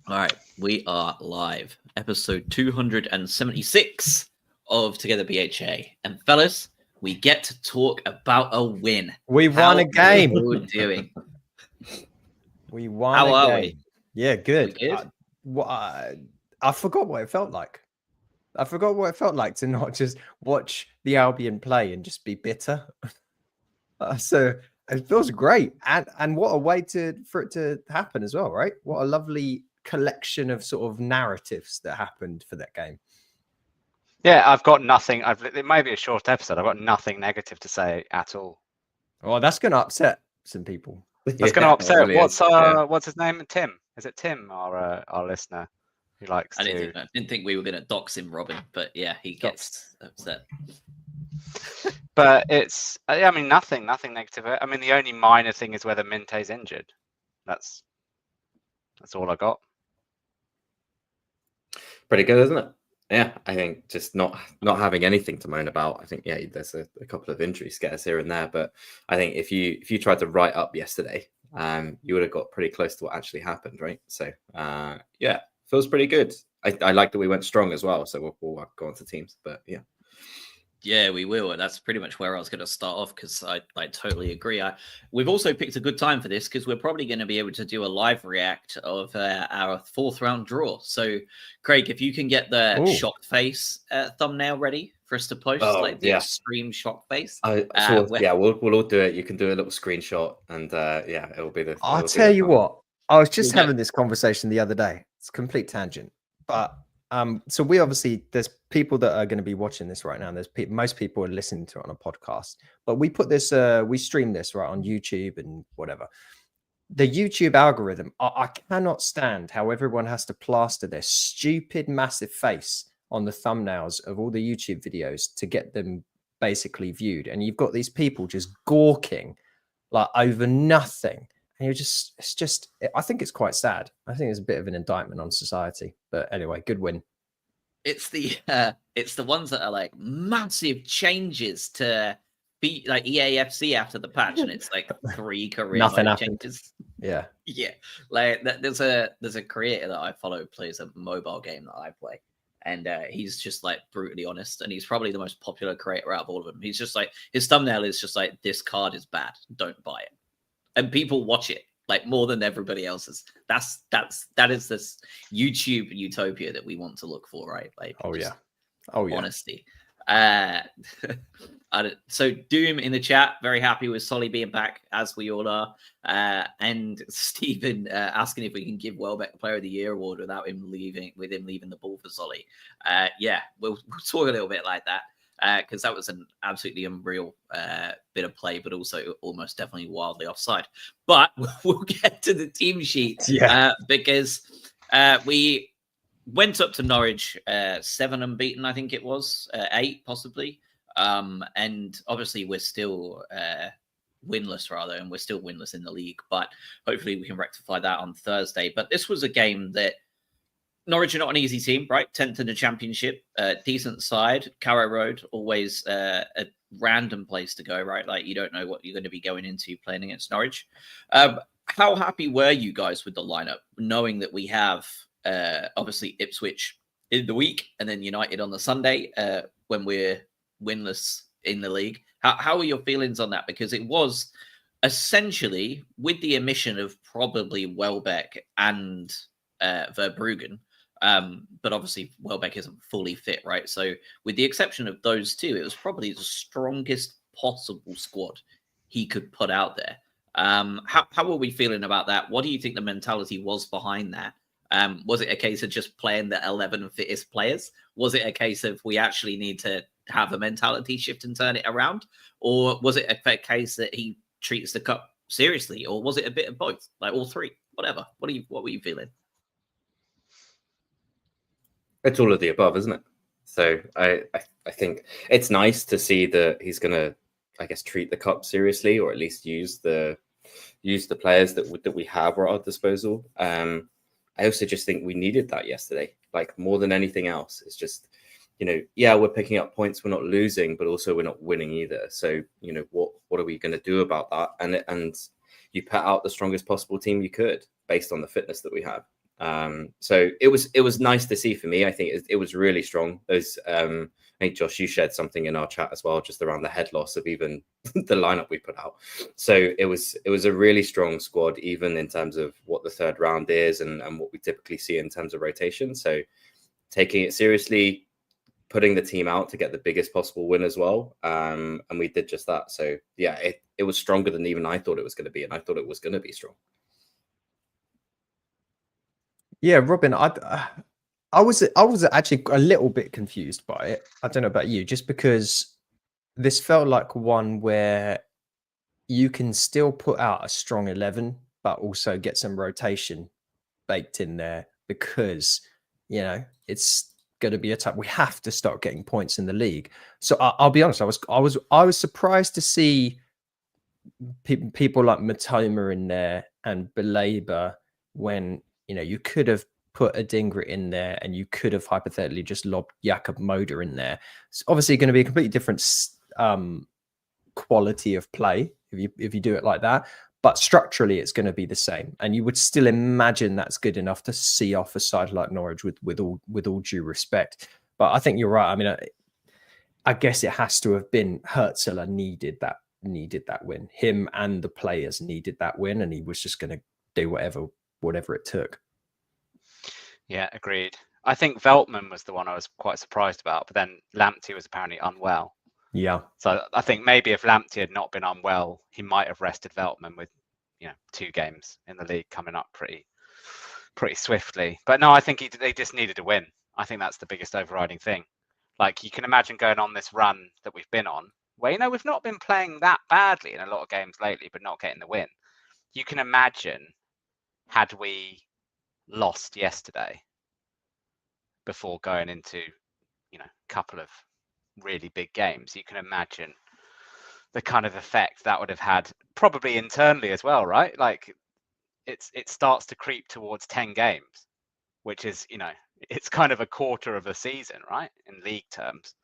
All right, we are live. Episode 276 of Together BHA. And fellas, we get to talk about a win. We won a game. How are we doing? We won How a are game. we? Yeah, good. We good? I forgot what it felt like. I forgot what it felt like to not just watch the Albion play and just be bitter. So it feels great. And what a way for it to happen as well, right? What a lovely collection of sort of narratives that happened for that game. Yeah, I've got nothing. It may be a short episode. I've got nothing negative to say at all. Oh, that's going to upset some people. That's going to upset. Really what's his name? Tim. Is it Tim, our listener, who likes I didn't think we were going to dox him, Robin, but yeah, he gets upset. But it's, I mean, nothing negative. I mean, the only minor thing is whether Minte's injured. That's all I got. Pretty good, isn't it? Yeah, I think just not having anything to moan about. I think, yeah, there's a couple of injury scares here and there, but I think if you tried to write up yesterday, you would have got pretty close to what actually happened, right? So yeah, feels pretty good. I like that we went strong as well, so we'll go on to teams, but yeah. Yeah, we will. And that's pretty much where I was going to start off because I totally agree. We've also picked a good time for this because we're probably going to be able to do a live react of our fourth round draw. So, Craig, if you can get the shocked face thumbnail ready for us to post, the extreme shock face. We'll all do it. You can do a little screenshot and yeah, it'll be the. I'll tell you what, I was just having this conversation the other day. It's a complete tangent, but so we obviously, there's people that are going to be watching this right now. And there's most people are listening to it on a podcast, but we put this, we stream this right on YouTube and whatever. The YouTube algorithm, I cannot stand how everyone has to plaster their stupid, massive face on the thumbnails of all the YouTube videos to get them basically viewed. And you've got these people just gawking like over nothing. And I think it's quite sad. I think it's a bit of an indictment on society. But anyway, good win. It's the ones that are like massive changes to beat like EAFC after the patch, and it's like 3 career Nothing changes. Yeah. Like there's a creator that I follow plays a mobile game that I play. And he's just like brutally honest, and he's probably the most popular creator out of all of them. He's just like, his thumbnail is just like, this card is bad, don't buy it. And people watch it like more than everybody else's. That is this YouTube utopia that we want to look for, right? Like, honesty. So Doom in the chat, very happy with Solly being back, as we all are. And Stephen asking if we can give Welbeck Player of the Year award without him leaving the ball for Solly. Yeah, we'll talk a little bit like that. Because that was an absolutely unreal bit of play, but also almost definitely wildly offside. But we'll get to the team sheet because we went up to Norwich 7 unbeaten, I think it was 8 possibly, and obviously we're still winless and we're still winless in the league. But hopefully we can rectify that on Thursday. But this was a game that. Norwich are not an easy team, right? 10th in the championship, decent side. Carrow Road, always a random place to go, right? Like you don't know what you're going to be going into playing against Norwich. How happy were you guys with the lineup, knowing that we have obviously Ipswich in the week and then United on the Sunday when we're winless in the league? How are your feelings on that? Because it was essentially with the omission of probably Welbeck and Verbruggen. But obviously Welbeck isn't fully fit, right? So with the exception of those two, it was probably the strongest possible squad he could put out there. How are we feeling about that? What do you think the mentality was behind that? Was it a case of just playing the 11 fittest players? Was it a case of we actually need to have a mentality shift and turn it around? Or was it a case that he treats the cup seriously? Or was it a bit of both? Like all three? Whatever. What were you feeling? It's all of the above, isn't it? So I think it's nice to see that he's going to, I guess, treat the cup seriously, or at least use the players that we have at our disposal. I also just think we needed that yesterday, like more than anything else. It's just, we're picking up points, we're not losing, but also we're not winning either. So, what are we going to do about that? And you put out the strongest possible team you could based on the fitness that we have. So it was nice to see for me. I think it was really strong. Those I think Josh, you shared something in our chat as well, just around the head loss of even the lineup we put out. So it was a really strong squad, even in terms of what the third round is and what we typically see in terms of rotation. So taking it seriously, putting the team out to get the biggest possible win as well. And we did just that. So yeah, it was stronger than even I thought it was going to be. And I thought it was going to be strong. Yeah, Robin, I was actually a little bit confused by it. I don't know about you, just because this felt like one where you can still put out a strong 11, but also get some rotation baked in there, because, you know, it's going to be a tough. We have to start getting points in the league. So I'll be honest, I was surprised to see people like Matoma in there and Belabor, when, you know, you could have put a Dingret in there and you could have hypothetically just lobbed Jakob Moder in there. It's obviously going to be a completely different quality of play if you do it like that, but structurally it's going to be the same, and you would still imagine that's good enough to see off a side like Norwich with all due respect. But I think you're right. I mean, I guess it has to have been Herzl needed that win. Him and the players needed that win, and he was just going to do whatever it took. Yeah, agreed. I think Veltman was the one I was quite surprised about, but then Lamptey was apparently unwell. Yeah. So I think maybe if Lamptey had not been unwell, he might have rested Veltman with, 2 games in the league coming up pretty swiftly. But no, I think they just needed a win. I think that's the biggest overriding thing. Like, you can imagine going on this run that we've been on, where, we've not been playing that badly in a lot of games lately, but not getting the win. You can imagine, had we lost yesterday before going into, a couple of really big games, you can imagine the kind of effect that would have had, probably internally as well, right? Like, it starts to creep towards 10 games, which is, it's kind of a quarter of a season, right, in league terms.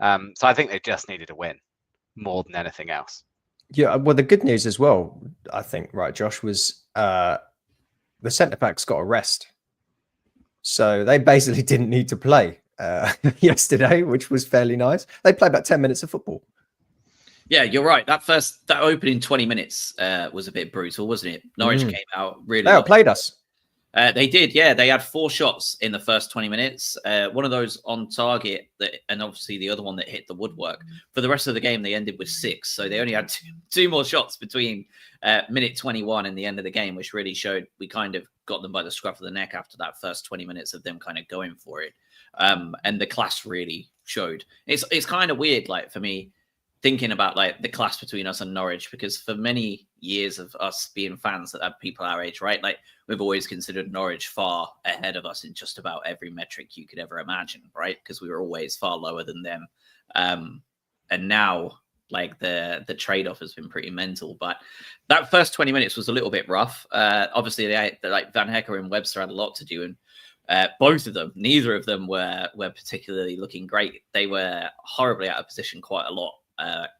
So I think they just needed a win more than anything else. Yeah, well, the good news as well, I think, right, Josh, was the centre-backs got a rest. So they basically didn't need to play yesterday, which was fairly nice. They played about 10 minutes of football. Yeah, you're right. That opening 20 minutes was a bit brutal, wasn't it? Norwich came out really. They outplayed us. They did, yeah. They had 4 shots in the first 20 minutes. One of those on target, and obviously the other one that hit the woodwork. For the rest of the game, they ended with 6. So they only had two more shots between minute 21 and the end of the game, which really showed we kind of got them by the scruff of the neck after that first 20 minutes of them kind of going for it. And the class really showed. It's kind of weird, like, for me, thinking about like the class between us and Norwich, because for many years of us being fans that have people our age, right, like we've always considered Norwich far ahead of us in just about every metric you could ever imagine, right? Because we were always far lower than them. And now, like, the trade-off has been pretty mental. But that first 20 minutes was a little bit rough. Obviously, like Van Hecker and Webster had a lot to do, and both of them, neither of them were particularly looking great. They were horribly out of position quite a lot.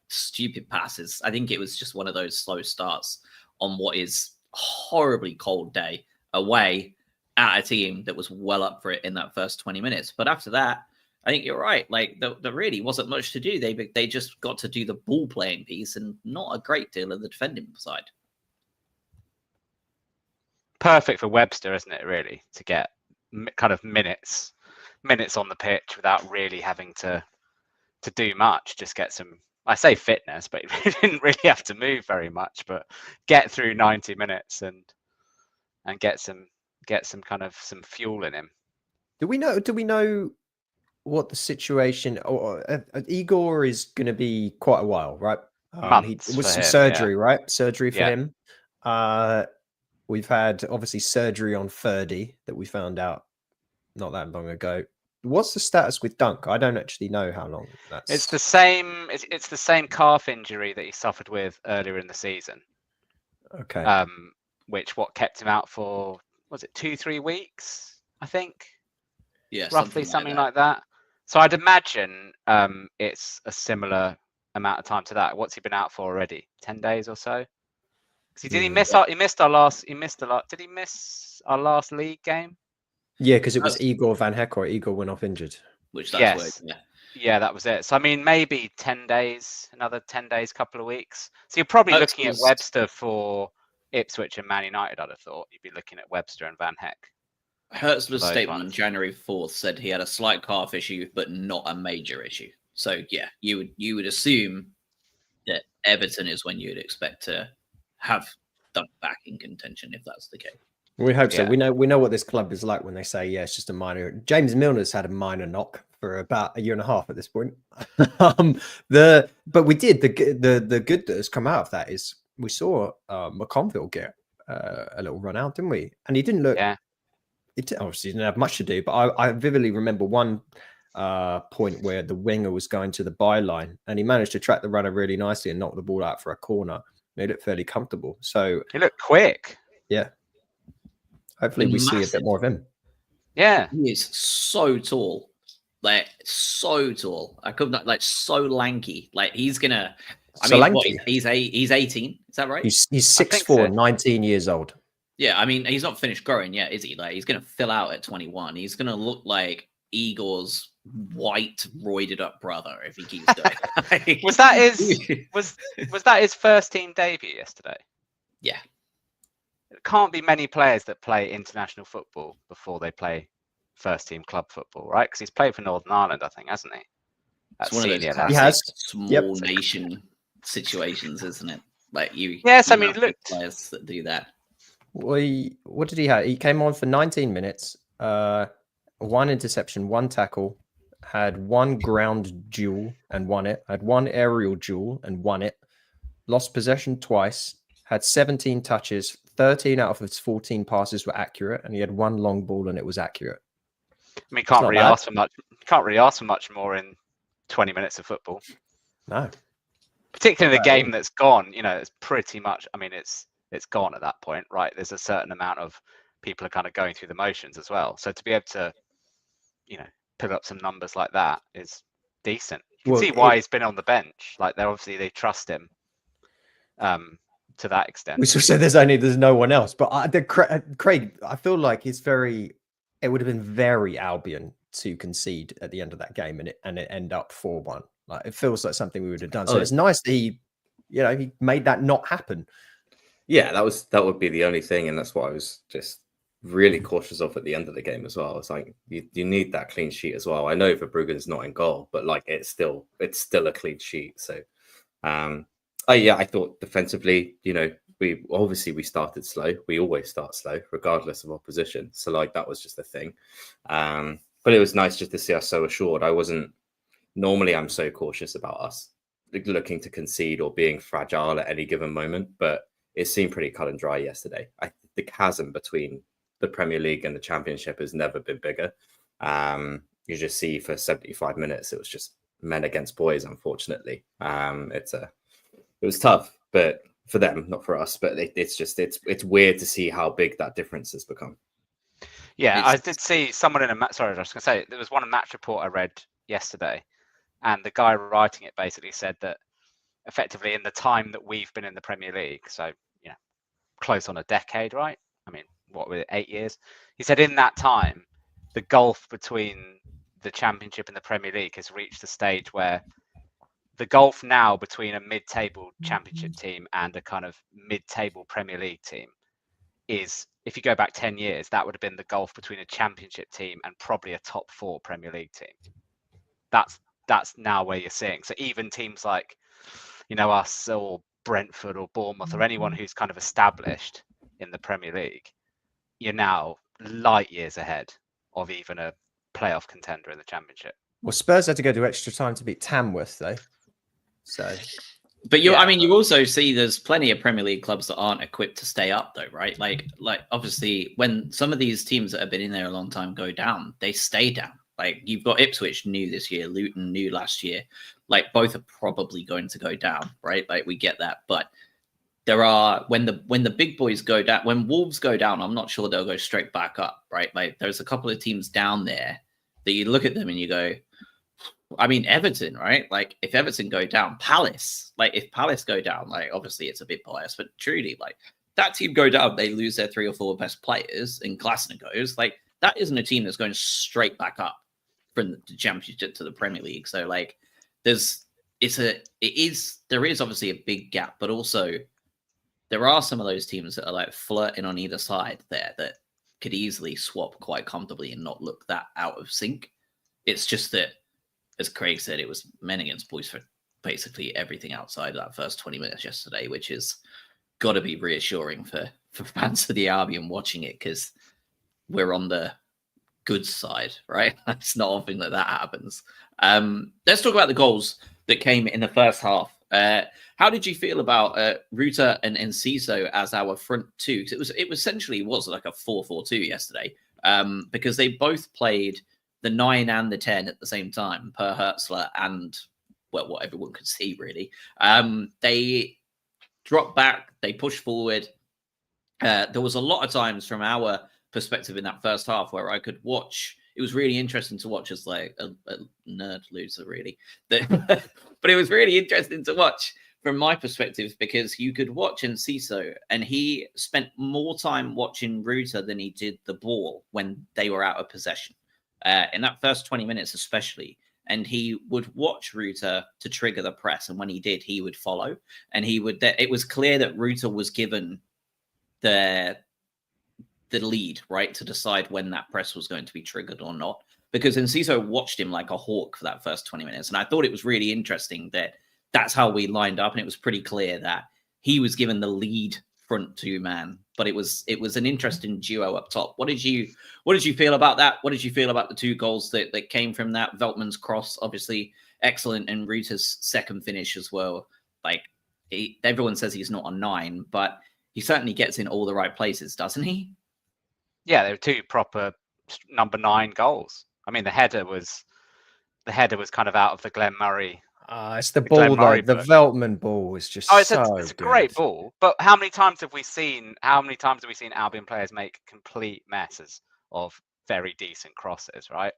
Stupid passes. I think it was just one of those slow starts on what is a horribly cold day away at a team that was well up for it in that first 20 minutes. But after that, I think you're right. Like, there really wasn't much to do. They just got to do the ball playing piece and not a great deal of the defending side. Perfect for Webster, isn't it, really, to get kind of minutes on the pitch without really having to do much. Just get some, I say fitness, but he didn't really have to move very much, but get through 90 minutes and get some kind of some fuel in him. Do we know what the situation, or Igor is going to be quite a while, right? Months. It was some him, surgery, yeah. right? Surgery for him. We've had obviously surgery on Ferdy that we found out not that long ago. What's the status with Dunk? I don't actually know how long that's. It's the same. It's the same calf injury that he suffered with earlier in the season. Okay. Which kept him out for, was it 2-3 weeks? I think. Yeah. Roughly something like that. So I'd imagine it's a similar amount of time to that. What's he been out for already? 10 days or so. Did he miss our? He missed our last. Did he miss our last league game? Yeah, because it was Igor Van Heck or Igor went off injured. Which that's Yes. where, Yeah, that was it. So I mean, maybe 10 days, another 10 days, couple of weeks. So you're probably looking at Webster for Ipswich and Man United. I'd have thought you'd be looking at Webster and Van Heck. Hurts's statement on January 4th said he had a slight calf issue, but not a major issue. So yeah, you would assume that Everton is when you would expect to have Dunk back in contention if that's the case. We hope so. We know what this club is like when they say, yeah, it's just a minor. James Milner's had a minor knock for about a year and a half at this point. But we did the good that has come out of that is we saw McConville get a little run out, didn't we? And he didn't look. Yeah. It obviously didn't have much to do, but I vividly remember one point where the winger was going to the byline and he managed to track the runner really nicely and knock the ball out for a corner. Made it fairly comfortable. So he looked quick. Yeah. Hopefully we see a bit more of him. Yeah. He is so tall. Like so tall. I could not like so lanky. Like he's gonna he's 18, is that right? He's 6'4", 19 years old. Yeah, I mean he's not finished growing yet, is he? Like he's gonna fill out at 21. He's gonna look like Igor's white roided up brother if he keeps doing. was that his first team debut yesterday? Yeah. It can't be many players that play international football before they play first team club football, right? Because he's played for Northern Ireland, I think, hasn't he? That's one of those he has small nation situations, isn't it? Like you. Yes, you I mean, look, players that do that. What did he have? He came on for 19 minutes, one interception, one tackle, had one ground duel and won it, had one aerial duel and won it, lost possession twice, had 17 touches, 13 out of his 14 passes were accurate, and he had one long ball and it was accurate. I mean, can't really ask for much. Can't really ask for much more in 20 minutes of football. No, particularly the game that's gone. You know, it's pretty much. I mean, it's gone at that point, right? There's a certain amount of people are kind of going through the motions as well. So to be able to, you know, pick up some numbers like that is decent. You can see why he's been on the bench. Like they trust him. To that extent, we should say there's no one else. But Craig, I feel like it would have been very Albion to concede at the end of that game and it end up 4-1. Like it feels like something we would have done. So it's nice that he made that not happen. Yeah, that would be the only thing, and that's what I was just really cautious of at the end of the game as well. It's like you need that clean sheet as well. I know Verbruggen's not in goal, but like it's still a clean sheet. So I thought defensively, we started slow. We always start slow, regardless of opposition. So like that was just a thing. But it was nice just to see us so assured. I'm so cautious about us looking to concede or being fragile at any given moment, but it seemed pretty cut and dry yesterday. The chasm between the Premier League and the Championship has never been bigger. You just see for 75 minutes, it was just men against boys, unfortunately. It was tough, but for them, not for us. But it's weird to see how big that difference has become. Yeah, I did see someone in a match. Sorry, I was going to say there was one match report I read yesterday, and the guy writing it basically said that effectively in the time that we've been in the Premier League, so close on a decade, right? I mean, what were it, 8 years? He said in that time, the gulf between the Championship and the Premier League has reached a stage where the gulf now between a mid-table Championship team and a kind of mid-table Premier League team is, if you go back 10 years, that would have been the gulf between a Championship team and probably a top 4 Premier League team. That's now where you're seeing. So even teams like, us or Brentford or Bournemouth or anyone who's kind of established in the Premier League, you're now light years ahead of even a playoff contender in the Championship. Well, Spurs had to go to extra time to beat Tamworth, though. So, but you also see there's plenty of Premier League clubs that aren't equipped to stay up, though, right? Like obviously, when some of these teams that have been in there a long time go down, they stay down. Like you've got Ipswich new this year, Luton new last year. Like both are probably going to go down, right? Like we get that, but there are when the big boys go down, when Wolves go down, I'm not sure they'll go straight back up, right? Like there's a couple of teams down there that you look at them and you go, I mean, Everton, right? Like, if Everton go down, Palace, like, if Palace go down, like, obviously it's a bit biased, but truly, like, that team go down, they lose their 3 or 4 best players, and Glasner goes, like, that isn't a team that's going straight back up from the Championship to the Premier League. So, like, there is obviously a big gap, but also there are some of those teams that are like flirting on either side there that could easily swap quite comfortably and not look that out of sync. It's just that, as Craig said, it was men against boys for basically everything outside of that first 20 minutes yesterday, which is got to be reassuring for fans of the Albion watching it, because we're on the good side, right? It's not often that happens. Let's talk about the goals that came in the first half. How did you feel about Ruta and Enciso as our front two? Because it essentially was like a 4-4-2 yesterday, because they both played the 9 and the 10 at the same time, per Hertzler and, well, what everyone could see, really. They dropped back, they pushed forward. There was a lot of times from our perspective in that first half where I could watch. It was really interesting to watch as like a nerd loser, really. But it was really interesting to watch from my perspective, because you could watch Enciso, and he spent more time watching Ruta than he did the ball when they were out of possession. In that first 20 minutes especially, and he would watch Ruta to trigger the press, and when he did, he would follow, and he would. It was clear that Ruta was given the lead, right, to decide when that press was going to be triggered or not, because Enciso watched him like a hawk for that first 20 minutes, and I thought it was really interesting that that's how we lined up, and it was pretty clear that he was given the lead front two man. But it was an interesting duo up top. What did you feel about that? What did you feel about the 2 goals that came from that? Veltman's cross, obviously excellent, and Ruta's second finish as well. Like, everyone says he's not a 9, but he certainly gets in all the right places, doesn't he? Yeah, they were 2 proper number 9 goals. I mean, the header was kind of out of the Glenn Murray. It's the ball, though. The Veltman ball was just it's a great ball. But how many times have we seen Albion players make complete messes of very decent crosses, right?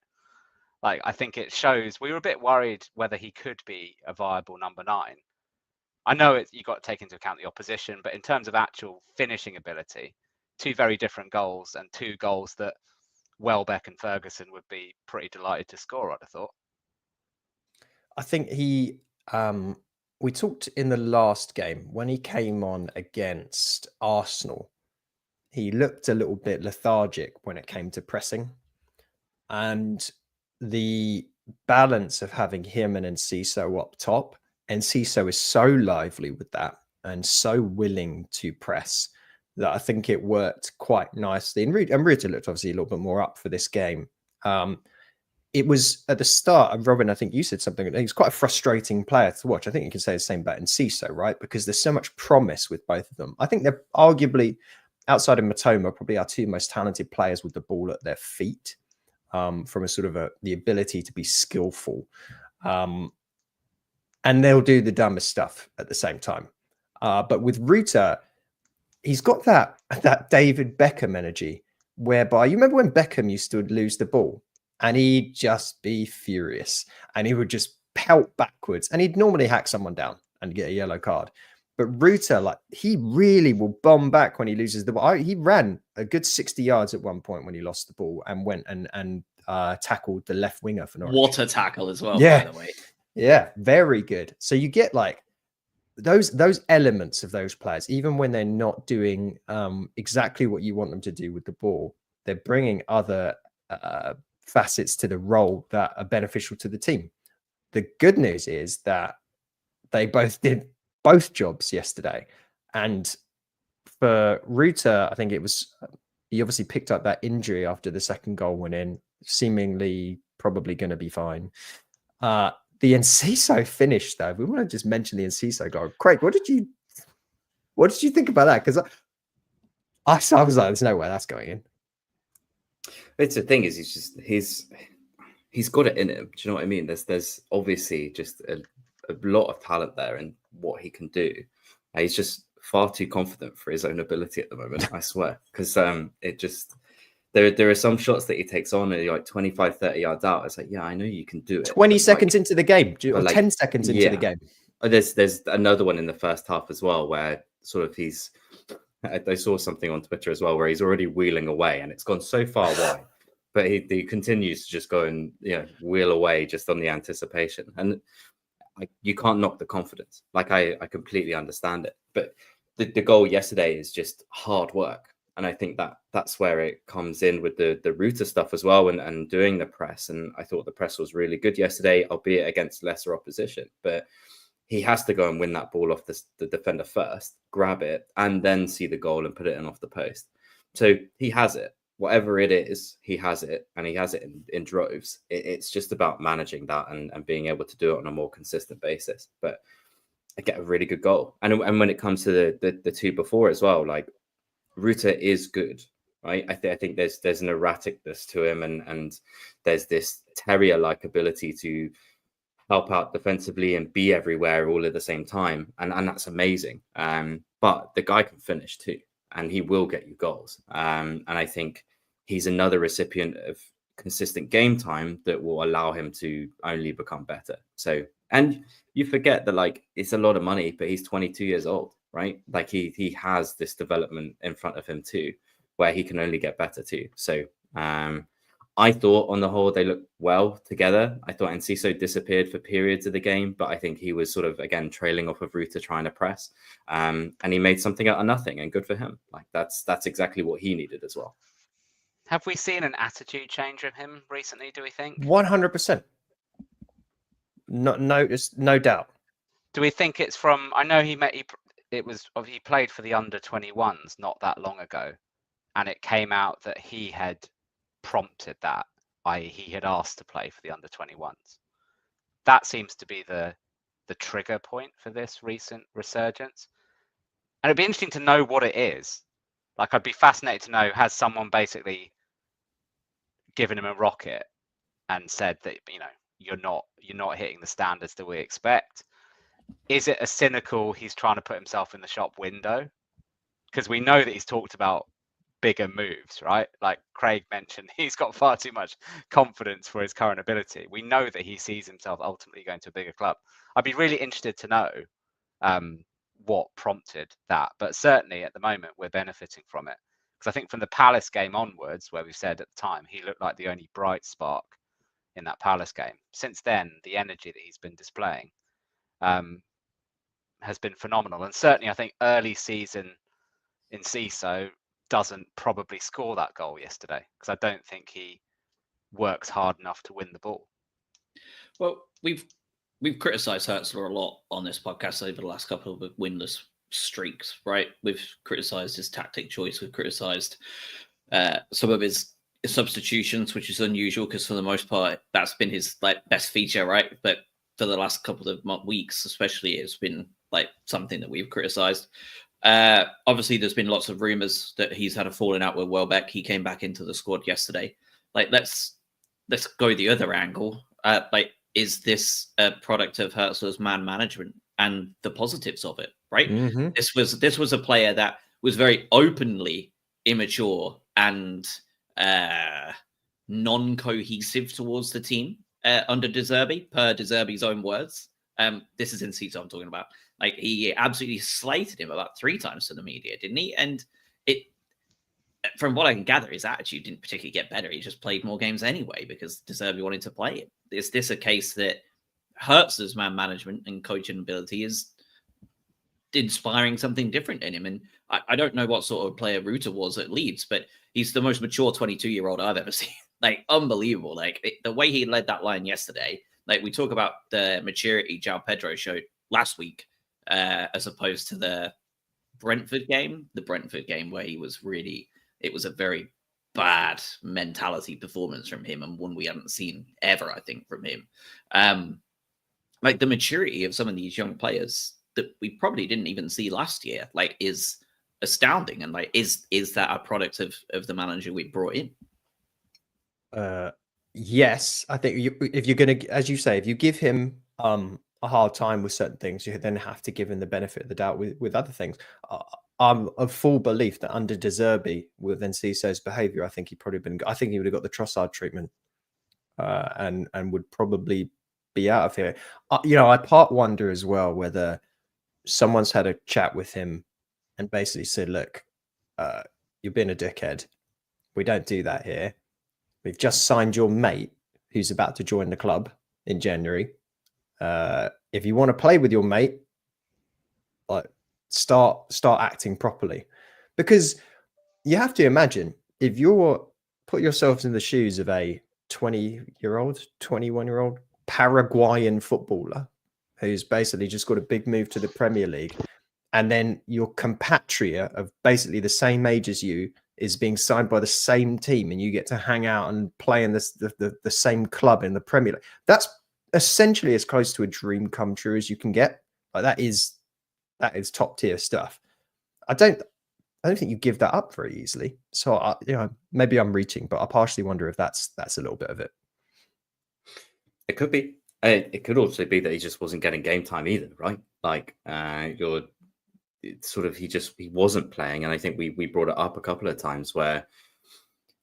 Like, I think it shows. We were a bit worried whether he could be a viable number 9. I know you got to take into account the opposition, but in terms of actual finishing ability, 2 very different goals, and 2 goals that Welbeck and Ferguson would be pretty delighted to score, I'd have thought. I think we talked in the last game when he came on against Arsenal, he looked a little bit lethargic when it came to pressing, and the balance of having him and Enciso up top. Enciso is so lively with that and so willing to press that I think it worked quite nicely. And Ruta looked obviously a little bit more up for this game. It was at the start, and Robin, I think you said something. He's quite a frustrating player to watch. I think you can say the same about Enciso, right? Because there's so much promise with both of them. I think they're arguably, outside of Matoma, probably our 2 most talented players with the ball at their feet, from a sort of the ability to be skillful. And they'll do the dumbest stuff at the same time. But with Ruta, he's got that David Beckham energy, whereby, you remember when Beckham used to lose the ball and he'd just be furious and he would just pelt backwards, and he'd normally hack someone down and get a yellow card. But Ruta, like, he really will bomb back when he loses the ball. He ran a good 60 yards at one point when he lost the ball and went and tackled the left winger for Norwich. What a tackle as well, yeah. by the way. Yeah, very good. So you get like those elements of those players, even when they're not doing exactly what you want them to do with the ball, they're bringing other facets to the role that are beneficial to the team. The good news is that they both did both jobs yesterday. And for Ruta, I think he obviously picked up that injury after the second goal went in, seemingly probably going to be fine. The Enciso finish, though, we want to just mention the Enciso goal. Craig, what did you think about that? Because I was like, there's no way that's going in. It's the thing is, he's got it in him. Do you know what I mean? There's obviously just a lot of talent there in what he can do. He's just far too confident for his own ability at the moment, I swear. Because there are some shots that he takes on and you're like 25, 30 yards out. It's like, yeah, I know you can do it. 20 seconds into the game, or like, 10 seconds into the game. There's another one in the first half as well where sort of I saw something on Twitter as well where he's already wheeling away and it's gone so far wide, but he continues to just go and wheel away just on the anticipation. And you can't knock the confidence. Like I completely understand it, but the goal yesterday is just hard work. And I think that's where it comes in with the Ruta stuff as well and doing the press. And I thought the press was really good yesterday, albeit against lesser opposition. But he has to go and win that ball off the defender first, grab it, and then see the goal and put it in off the post. So he has it. Whatever it is, he has it, and he has it in droves. It's just about managing that and being able to do it on a more consistent basis. But I get a really good goal. And when it comes to the two before as well, like, Ruta is good, right? I think there's an erraticness to him, and there's this terrier-like ability to help out defensively and be everywhere all at the same time, and that's amazing. But the guy can finish too, and he will get you goals. And I think he's another recipient of consistent game time that will allow him to only become better. So, and you forget that, like, it's a lot of money, but he's 22 years old. Right, like he has this development in front of him too, where he can only get better too. So I thought on the whole they looked well together. I thought Enciso disappeared for periods of the game, but I think he was sort of again trailing off of Ruta trying to press, and he made something out of nothing, and good for him. Like that's exactly what he needed as well. Have we seen an attitude change of him recently? Do we think 100%? No doubt. Do we think it's from? I know he played for the under-21s not that long ago, and it came out that he had prompted that, i.e. he had asked to play for the under-21s. That seems to be the trigger point for this recent resurgence. And it'd be interesting to know what it is. Like, I'd be fascinated to know, has someone basically given him a rocket and said that, you're not hitting the standards that we expect? Is it a cynical, he's trying to put himself in the shop window? Because we know that he's talked about bigger moves, right? Like Craig mentioned, he's got far too much confidence for his current ability. We know that he sees himself ultimately going to a bigger club. I'd be really interested to know what prompted that. But certainly at the moment, we're benefiting from it. Because I think from the Palace game onwards, where we said at the time, he looked like the only bright spark in that Palace game. Since then, the energy that he's been displaying has been phenomenal. And certainly I think early season in Enciso doesn't probably score that goal yesterday, because I don't think he works hard enough to win the ball. Well, we've criticised Hertzler a lot on this podcast over the last couple of winless streaks, right? We've criticised his tactic choice. We've criticised some of his substitutions, which is unusual because for the most part that's been his best feature, right? But for the last couple of weeks, especially, it's been something that we've criticised. Obviously, there's been lots of rumours that he's had a falling out with Welbeck. He came back into the squad yesterday. Let's go the other angle. Is this a product of Hertzler's man management and the positives of it? Right. Mm-hmm. This was a player that was very openly immature and non-cohesive towards the team under De Zerbi, per De Zerbi's own words. This is Enciso I'm talking about. He absolutely slated him about 3 times to the media, didn't he? And from what I can gather, his attitude didn't particularly get better. He just played more games anyway because De Zerbi wanted to play it. Is this a case that Hertzler's man management and coaching ability is inspiring something different in him? And I don't know what sort of player Ruta was at Leeds, but he's the most mature 22-year-old I've ever seen. Unbelievable. The way he led that line yesterday, we talk about the maturity João Pedro showed last week, as opposed to the Brentford game where he was it was a very bad mentality performance from him, and one we haven't seen ever, I think, from him. The maturity of some of these young players that we probably didn't even see last year, is astounding. And is that a product of the manager we brought in? Yes, I think if you're going to, as you say, if you give him a hard time with certain things, you then have to give him the benefit of the doubt with other things. I'm of full belief that under De Zerbi with Enciso's behaviour, I think he would have got the Trossard treatment, and would probably be out of here. I part wonder as well whether someone's had a chat with him and basically said, "Look, you're being a dickhead. We don't do that here. We've just signed your mate who's about to join the club in January. If you want to play with your mate, like start acting properly." Because you have to imagine, if you're put yourselves in the shoes of a 20-year-old, 21-year-old Paraguayan footballer who's basically just got a big move to the Premier League, and then your compatriot of basically the same age as you is being signed by the same team, and you get to hang out and play in the same club in the Premier League. That's essentially as close to a dream come true as you can get. Like that is top tier stuff. I don't think you give that up very easily. So maybe I'm reaching, but I partially wonder if that's a little bit of it. It could be. It could also be that he just wasn't getting game time either, right? Like he wasn't playing, and I think we brought it up a couple of times where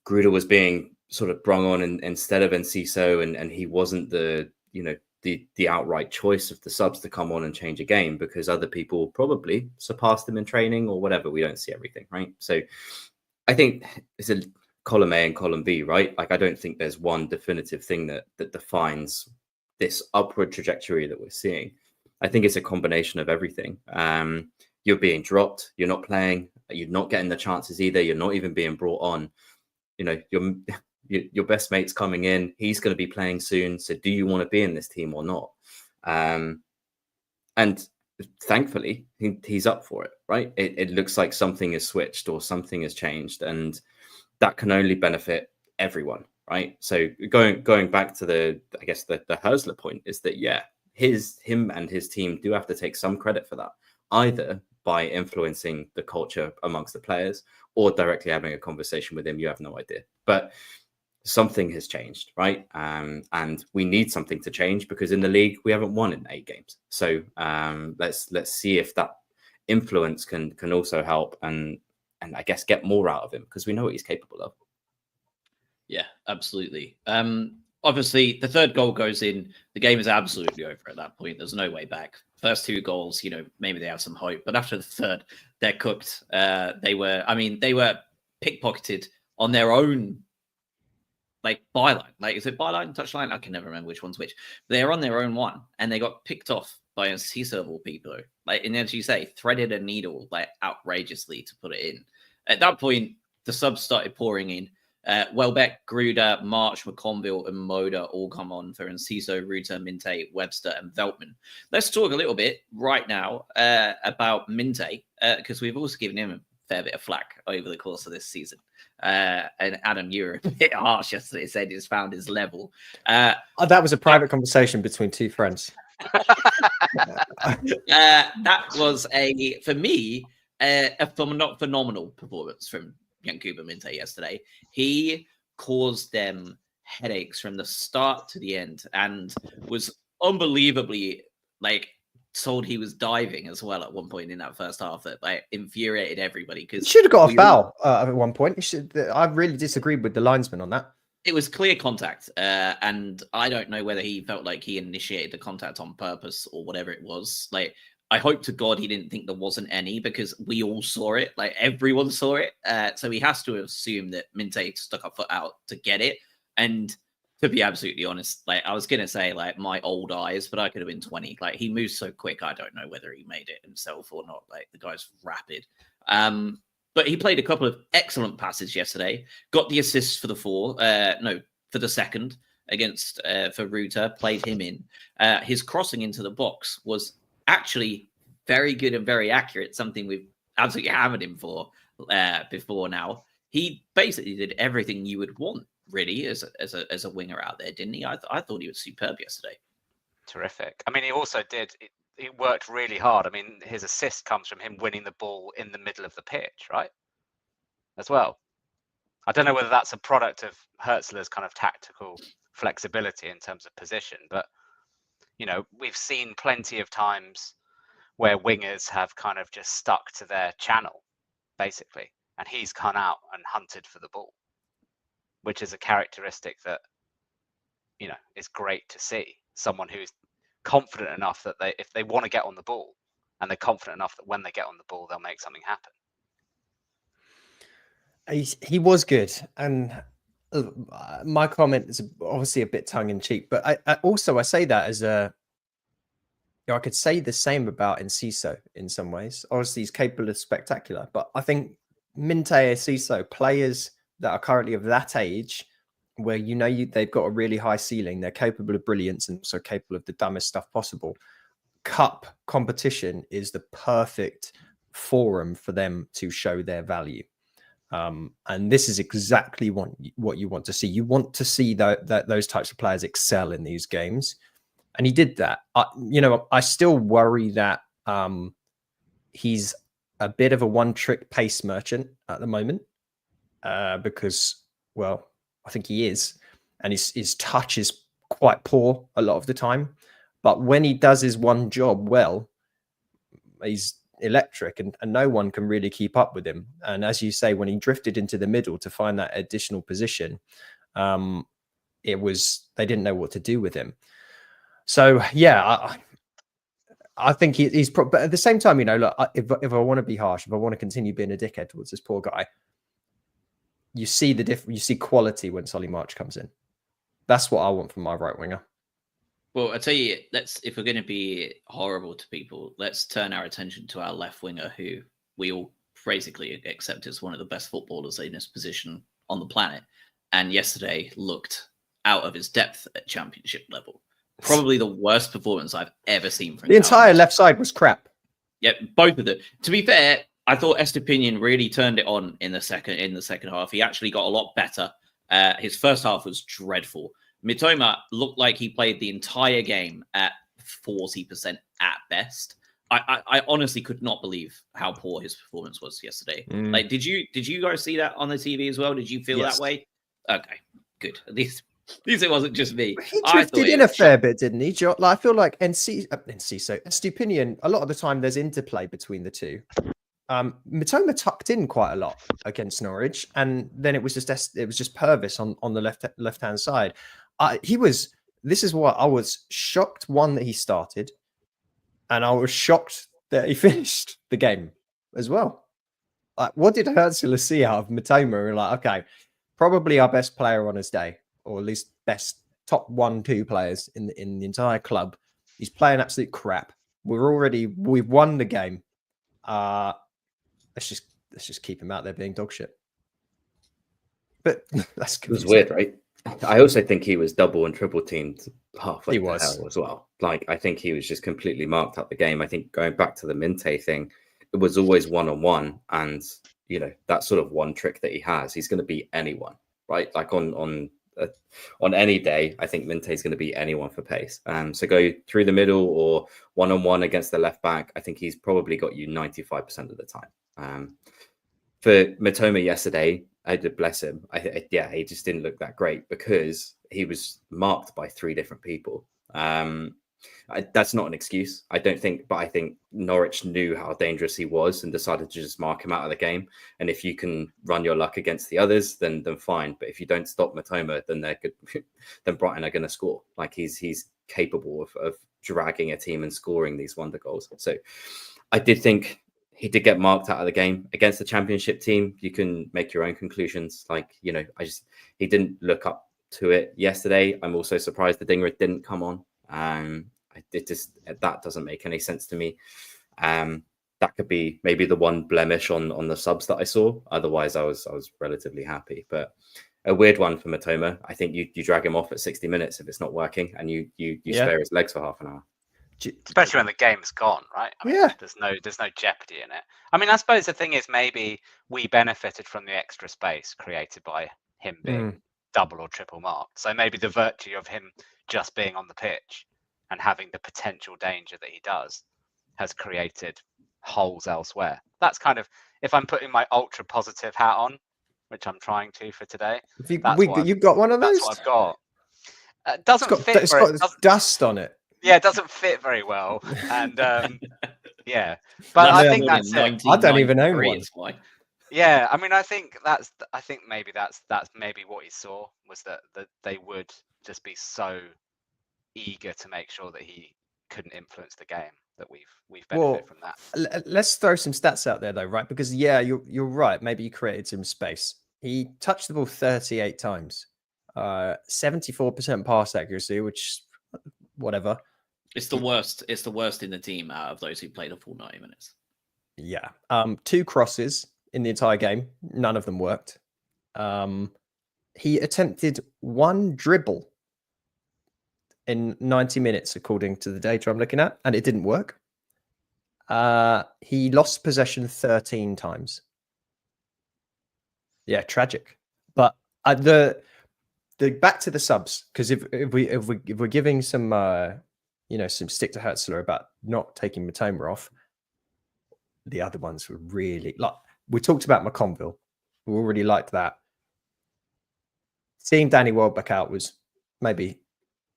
Gruder was being sort of brung on instead of Enciso, and he wasn't the outright choice of the subs to come on and change a game because other people probably surpassed him in training or whatever. We don't see everything, right? So I think it's a column A and column B, right? Like I don't think there's one definitive thing that defines this upward trajectory that we're seeing. I think it's a combination of everything. You're being dropped, you're not playing, you're not getting the chances either, you're not even being brought on. Your best mate's coming in, he's going to be playing soon, so do you want to be in this team or not? And thankfully he's up for it, right? It looks like something has switched or something has changed, and that can only benefit everyone, right? So going back to the Hörsler point is that him and his team do have to take some credit for that, either by influencing the culture amongst the players or directly having a conversation with him. You have no idea, but something has changed, right? And we need something to change because in the league we haven't won in 8 games. So let's see if that influence can also help and I guess get more out of him because we know what he's capable of. Yeah, absolutely. Obviously, the third goal goes in. The game is absolutely over at that point. There's no way back. First 2 goals, maybe they have some hope, but after the third, they're cooked. They were pickpocketed on their own, byline. Is it byline, touchline? I can never remember which one's which. They're on their own one, and they got picked off by a seasonable people. And as you say, threaded a needle outrageously to put it in. At that point, the subs started pouring in. Welbeck, Gruder, March, McConville, and Moda all come on for Enciso, Ruta, Minte, Webster, and Veltman. Let's talk a little bit right now about Minte, because we've also given him a fair bit of flack over the course of this season. And Adam, you were a bit harsh yesterday, said he's found his level. That was a private conversation between 2 friends. That was, for me, a phenomenal performance from Yankuba Minte yesterday. He caused them headaches from the start to the end and was unbelievably told he was diving as well at one point in that first half that infuriated everybody because he should have got a foul at one point. I really disagreed with the linesman on that. It was clear contact, and I don't know whether he felt like he initiated the contact on purpose or whatever it was. I hope to God he didn't think there wasn't any because we all saw it. Everyone saw it. So he has to assume that Minte stuck a foot out to get it. And to be absolutely honest, I was going to say my old eyes, but I could have been 20. He moves so quick. I don't know whether he made it himself or not. The guy's rapid. But he played a couple of excellent passes yesterday. Got the assist for for the second against for Ruta. Played him in. His crossing into the box was actually very good and very accurate, something we've absolutely hammered him for before now. He basically did everything you would want, really, as a winger out there, didn't he? I thought he was superb yesterday. Terrific. I mean, he also did, he worked really hard. I mean, his assist comes from him winning the ball in the middle of the pitch, right? As well. I don't know whether that's a product of Hörsler's kind of tactical flexibility in terms of position, but we've seen plenty of times where wingers have kind of just stuck to their channel basically. And he's gone out and hunted for the ball, which is a characteristic that, you know, is great to see. Someone who's confident enough that if they want to get on the ball, and they're confident enough that when they get on the ball, they'll make something happen. He was good. And my comment is obviously a bit tongue in cheek, but I say that as a, you know, I could say the same about Enciso in some ways. Obviously, he's capable of spectacular, but I think Minte, Enciso, players that are currently of that age, where they've got a really high ceiling, they're capable of brilliance and also capable of the dumbest stuff possible. Cup competition is the perfect forum for them to show their value. And this is exactly what you want to see. You want to see those types of players excel in these games. And he did that. I still worry that he's a bit of a one-trick pace merchant at the moment because, well, I think he is. And his touch is quite poor a lot of the time. But when he does his one job well, he's electric and no one can really keep up with him. And as you say, when he drifted into the middle to find that additional position, they didn't know what to do with him. So, yeah, I think he's but at the same time, look, if I want to be harsh, if I want to continue being a dickhead towards this poor guy, you see you see quality when Solly March comes in. That's what I want from my right winger. Well, I tell you, if we're going to be horrible to people, let's turn our attention to our left winger, who we all basically accept as one of the best footballers in his position on the planet. And yesterday looked out of his depth at championship level. Probably the worst performance I've ever seen from the entire left side was crap. Yeah, both of them. To be fair, I thought Estepinian really turned it on in the second half. He actually got a lot better. His first half was dreadful. Mitoma looked like he played the entire game at 40% at best. I honestly could not believe how poor his performance was yesterday. Like, did you guys see that on the TV as well? Did you feel that way? Okay, good. At least it wasn't just me. He drifted in a fair bit, didn't he? I feel like Estepinian, a lot of the time there's interplay between the two. Mitoma tucked in quite a lot against Norwich, and then it was just Purvis on the left hand side. This is what I was shocked, one, that he started, and I was shocked that he finished the game as well. Like, what did Hertzler see out of Mitoma? We're like, okay, probably our best player on his day, or at least best top 1-2 players in the entire club. He's playing absolute crap. We've won the game. Let's just keep him out there being dog shit. But that's it was weird, right? I also think he was double and triple teamed halfway he was hell as well. Like, I think he was just completely marked out the game. I think going back to the Minte thing, it was always 1-on-1, and that sort of one trick that he has, he's going to beat anyone, right? Like on any day, I think Minte is going to beat anyone for pace. So go through the middle or 1-on-1 against the left back, I think he's probably got you 95% of the time. For Mitoma yesterday, I did bless him. He just didn't look that great because he was marked by 3 different people. That's not an excuse, I don't think, but I think Norwich knew how dangerous he was and decided to just mark him out of the game. And if you can run your luck against the others, then fine. But if you don't stop Mitoma, then they're good. Then Brighton are going to score. Like, he's capable of dragging a team and scoring these wonder goals. So I did think he did get marked out of the game against the championship team. You can make your own conclusions. Like, he didn't look up to it yesterday. I'm also surprised the dinger didn't come on. That doesn't make any sense to me. That could be maybe the one blemish on the subs that I saw. Otherwise, I was relatively happy. But a weird one for Mitoma. I think you drag him off at 60 minutes if it's not working, and you spare his legs for half an hour. Especially when the game's gone, right? I mean, there's no jeopardy in it. I mean, I suppose the thing is, maybe we benefited from the extra space created by him being double or triple marked. So maybe the virtue of him just being on the pitch and having the potential danger that he does has created holes elsewhere. That's kind of, if I'm putting my ultra positive hat on, which I'm trying to for today. You've got one of those? That's what I've got. Doesn't fit. It's got dust on it. Yeah, it doesn't fit very well, and yeah. But I think that's it. I don't even own one. Yeah, I mean, I think maybe that's maybe what he saw, was that they would just be so eager to make sure that he couldn't influence the game, that we've benefited from that. Let's throw some stats out there though, right? Because you're right. Maybe you created some space. He touched the ball 38 times, 74% pass accuracy, which whatever. It's the worst. It's the worst in the team out of those who played a full 90 minutes. Yeah. 2 crosses in the entire game. None of them worked. He attempted 1 dribble in 90 minutes, according to the data I'm looking at, and it didn't work. He lost possession 13 times. Yeah, tragic. But the back to the subs, because if we're giving some some stick to Hertzler about not taking Matoma off, the other ones were really, like, we talked about McConville. We already liked that. Seeing Danny Welbeck out was maybe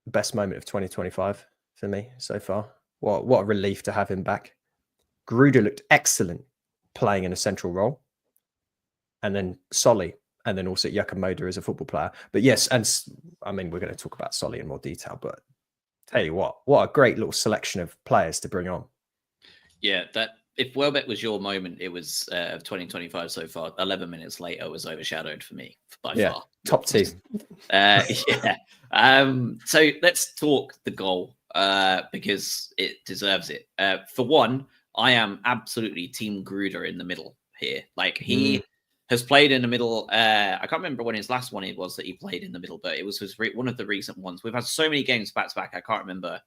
the best moment of 2025 for me so far. What a relief to have him back. Gruder looked excellent playing in a central role. And then Solly, and then also Yakamoda as a football player. But yes, and I mean, we're going to talk about Solly in more detail, but tell you what a great little selection of players to bring on. Yeah, that if Welbeck was your moment, it was of 2025 so far. 11 minutes later was overshadowed for me by far. Top 2. Yeah. So let's talk the goal because it deserves it. For one, I am absolutely Team Gruder in the middle here. Like, he has played in the middle. I can't remember when his last one it was that he played in the middle, but it was one of the recent ones. We've had so many games back to back. I can't remember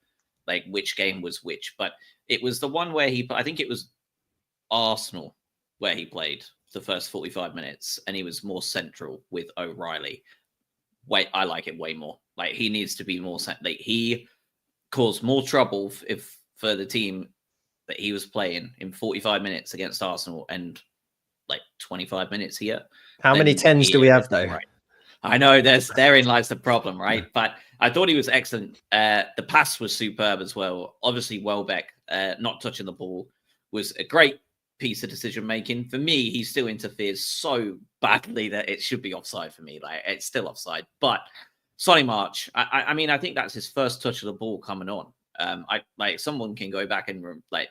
like which game was which, but it was the one where I think it was Arsenal where he played the first 45 minutes, and he was more central with O'Reilly. I like it way more. Like, he needs to be more like, he caused more trouble for the team that he was playing in 45 minutes against Arsenal and like 25 minutes here. How many 10s do we have though? Right. I know therein lies the problem, right? But I thought he was excellent. The pass was superb as well. Obviously, Welbeck not touching the ball was a great piece of decision making. For me, he still interferes so badly that it should be offside for me. Like, it's still offside. But Solly March, I mean, I think that's his first touch of the ball coming on. Someone can go back and like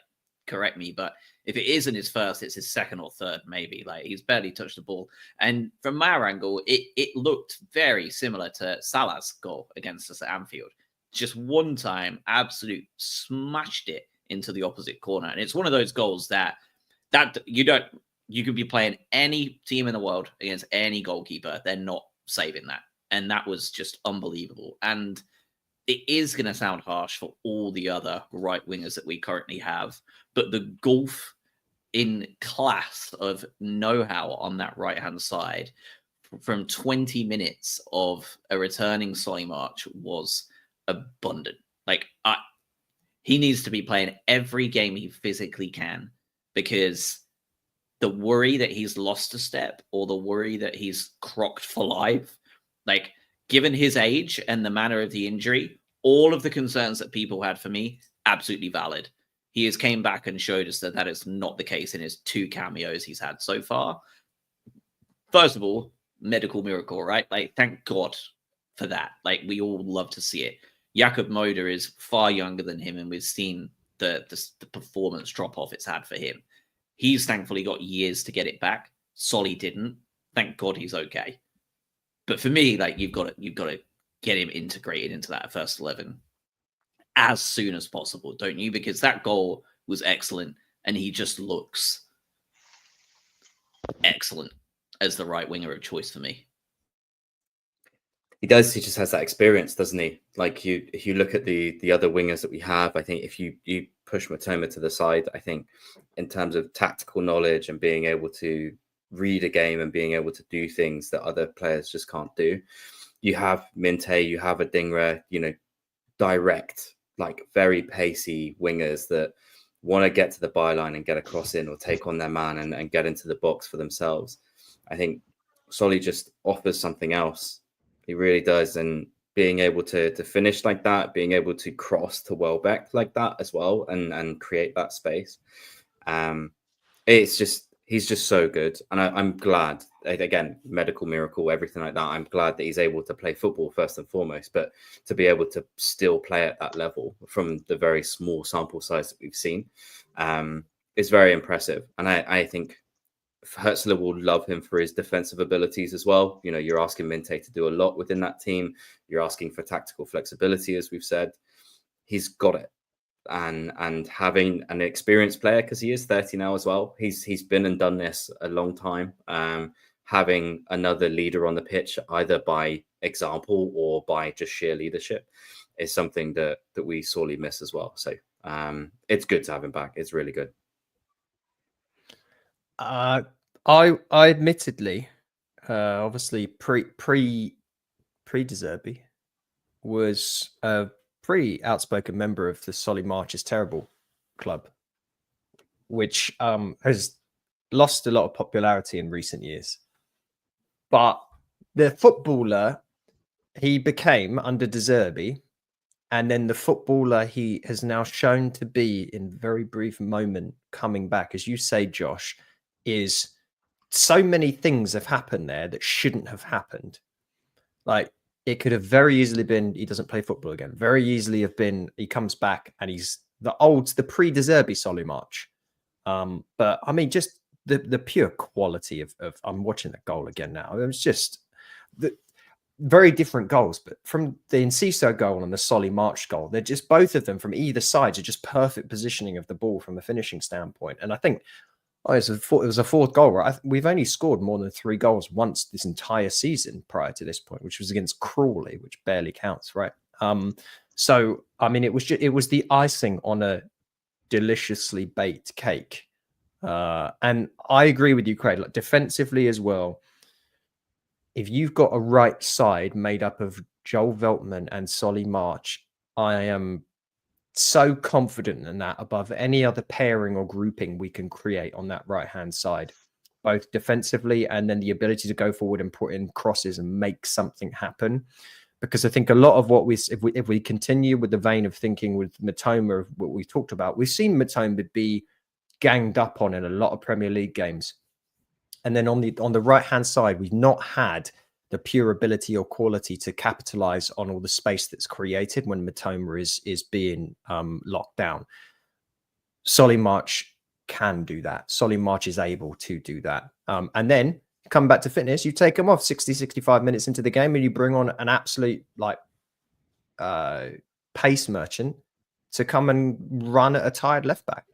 correct me, but if it isn't his first, it's his second or third, maybe. Like, he's barely touched the ball. And from our angle, it looked very similar to Salah's goal against us at Anfield. Just one time, absolute smashed it into the opposite corner. And it's one of those goals that you could be playing any team in the world against any goalkeeper, they're not saving that. And that was just unbelievable. And it is going to sound harsh for all the other right wingers that we currently have, but the gulf in class of know-how on that right-hand side from 20 minutes of a returning Solly March was abundant. Like, he needs to be playing every game he physically can, because the worry that he's lost a step or the worry that he's crocked for life, like, given his age and the manner of the injury, all of the concerns that people had for me, absolutely valid. He has came back and showed us that is not the case in his 2 cameos he's had so far. First of all, medical miracle, right? Like, thank God for that. Like, we all love to see it. Jakob Moder is far younger than him, and we've seen the performance drop off it's had for him. He's thankfully got years to get it back. Solly didn't. Thank God he's okay. But for me, like, you've got to get him integrated into that first 11 as soon as possible, don't you? Because that goal was excellent, and he just looks excellent as the right winger of choice for me. He does. He just has that experience, doesn't he? Like, if you look at the other wingers that we have, I think if you push Matoma to the side, I think in terms of tactical knowledge and being able to read a game and being able to do things that other players just can't do, you have Minte, you have Adingra, direct, like, very pacey wingers that want to get to the byline and get a cross in or take on their man and get into the box for themselves. I think Solly just offers something else. He really does. And being able to finish like that, being able to cross to Welbeck like that as well and create that space. It's just, he's just so good. And I'm glad, again, medical miracle, everything like that. I'm glad that he's able to play football first and foremost, but to be able to still play at that level from the very small sample size that we've seen is very impressive. And I think Hertzler will love him for his defensive abilities as well. You know, you're asking Minte to do a lot within that team. You're asking for tactical flexibility, as we've said. He's got it. And having an experienced player, because he is 30 now as well, he's been and done this a long time. Having another leader on the pitch, either by example or by just sheer leadership, is something that we sorely miss as well. So it's good to have him back. It's really good. I admittedly, obviously pre De Zerbi was a pretty outspoken member of the Solly March is Terrible club, which has lost a lot of popularity in recent years. But the footballer he became under De Zerbi, and then the footballer he has now shown to be in very brief moment coming back, as you say, Josh, is so many things have happened there that shouldn't have happened. Like, it could have very easily been he doesn't play football again. Very easily have been he comes back and he's the pre-De Zerbi Solly March. But I mean, just the pure quality of I'm watching that goal again now. It was just the very different goals, but from the Enciso goal and the Solly March goal, they're just both of them from either side are just perfect positioning of the ball from a finishing standpoint. And I think it was a fourth goal, right? We've only scored more than 3 goals once this entire season prior to this point, which was against Crawley, which barely counts, right? So I mean, it was the icing on a deliciously baked cake. And I agree with you, Craig. Like, defensively as well, if you've got a right side made up of Joel Veltman and Solly March, I am so confident in that above any other pairing or grouping we can create on that right-hand side, both defensively and then the ability to go forward and put in crosses and make something happen. Because I think a lot of what if we continue with the vein of thinking with Matoma of what we talked about, we've seen Matoma be ganged up on in a lot of Premier League games. And then on the right-hand side, we've not had the pure ability or quality to capitalize on all the space that's created when Matoma is being locked down. Solly March can do that. Solly March is able to do that. And then come back to fitness, you take him off 60, 65 minutes into the game and you bring on an absolute pace merchant to come and run at a tired left back.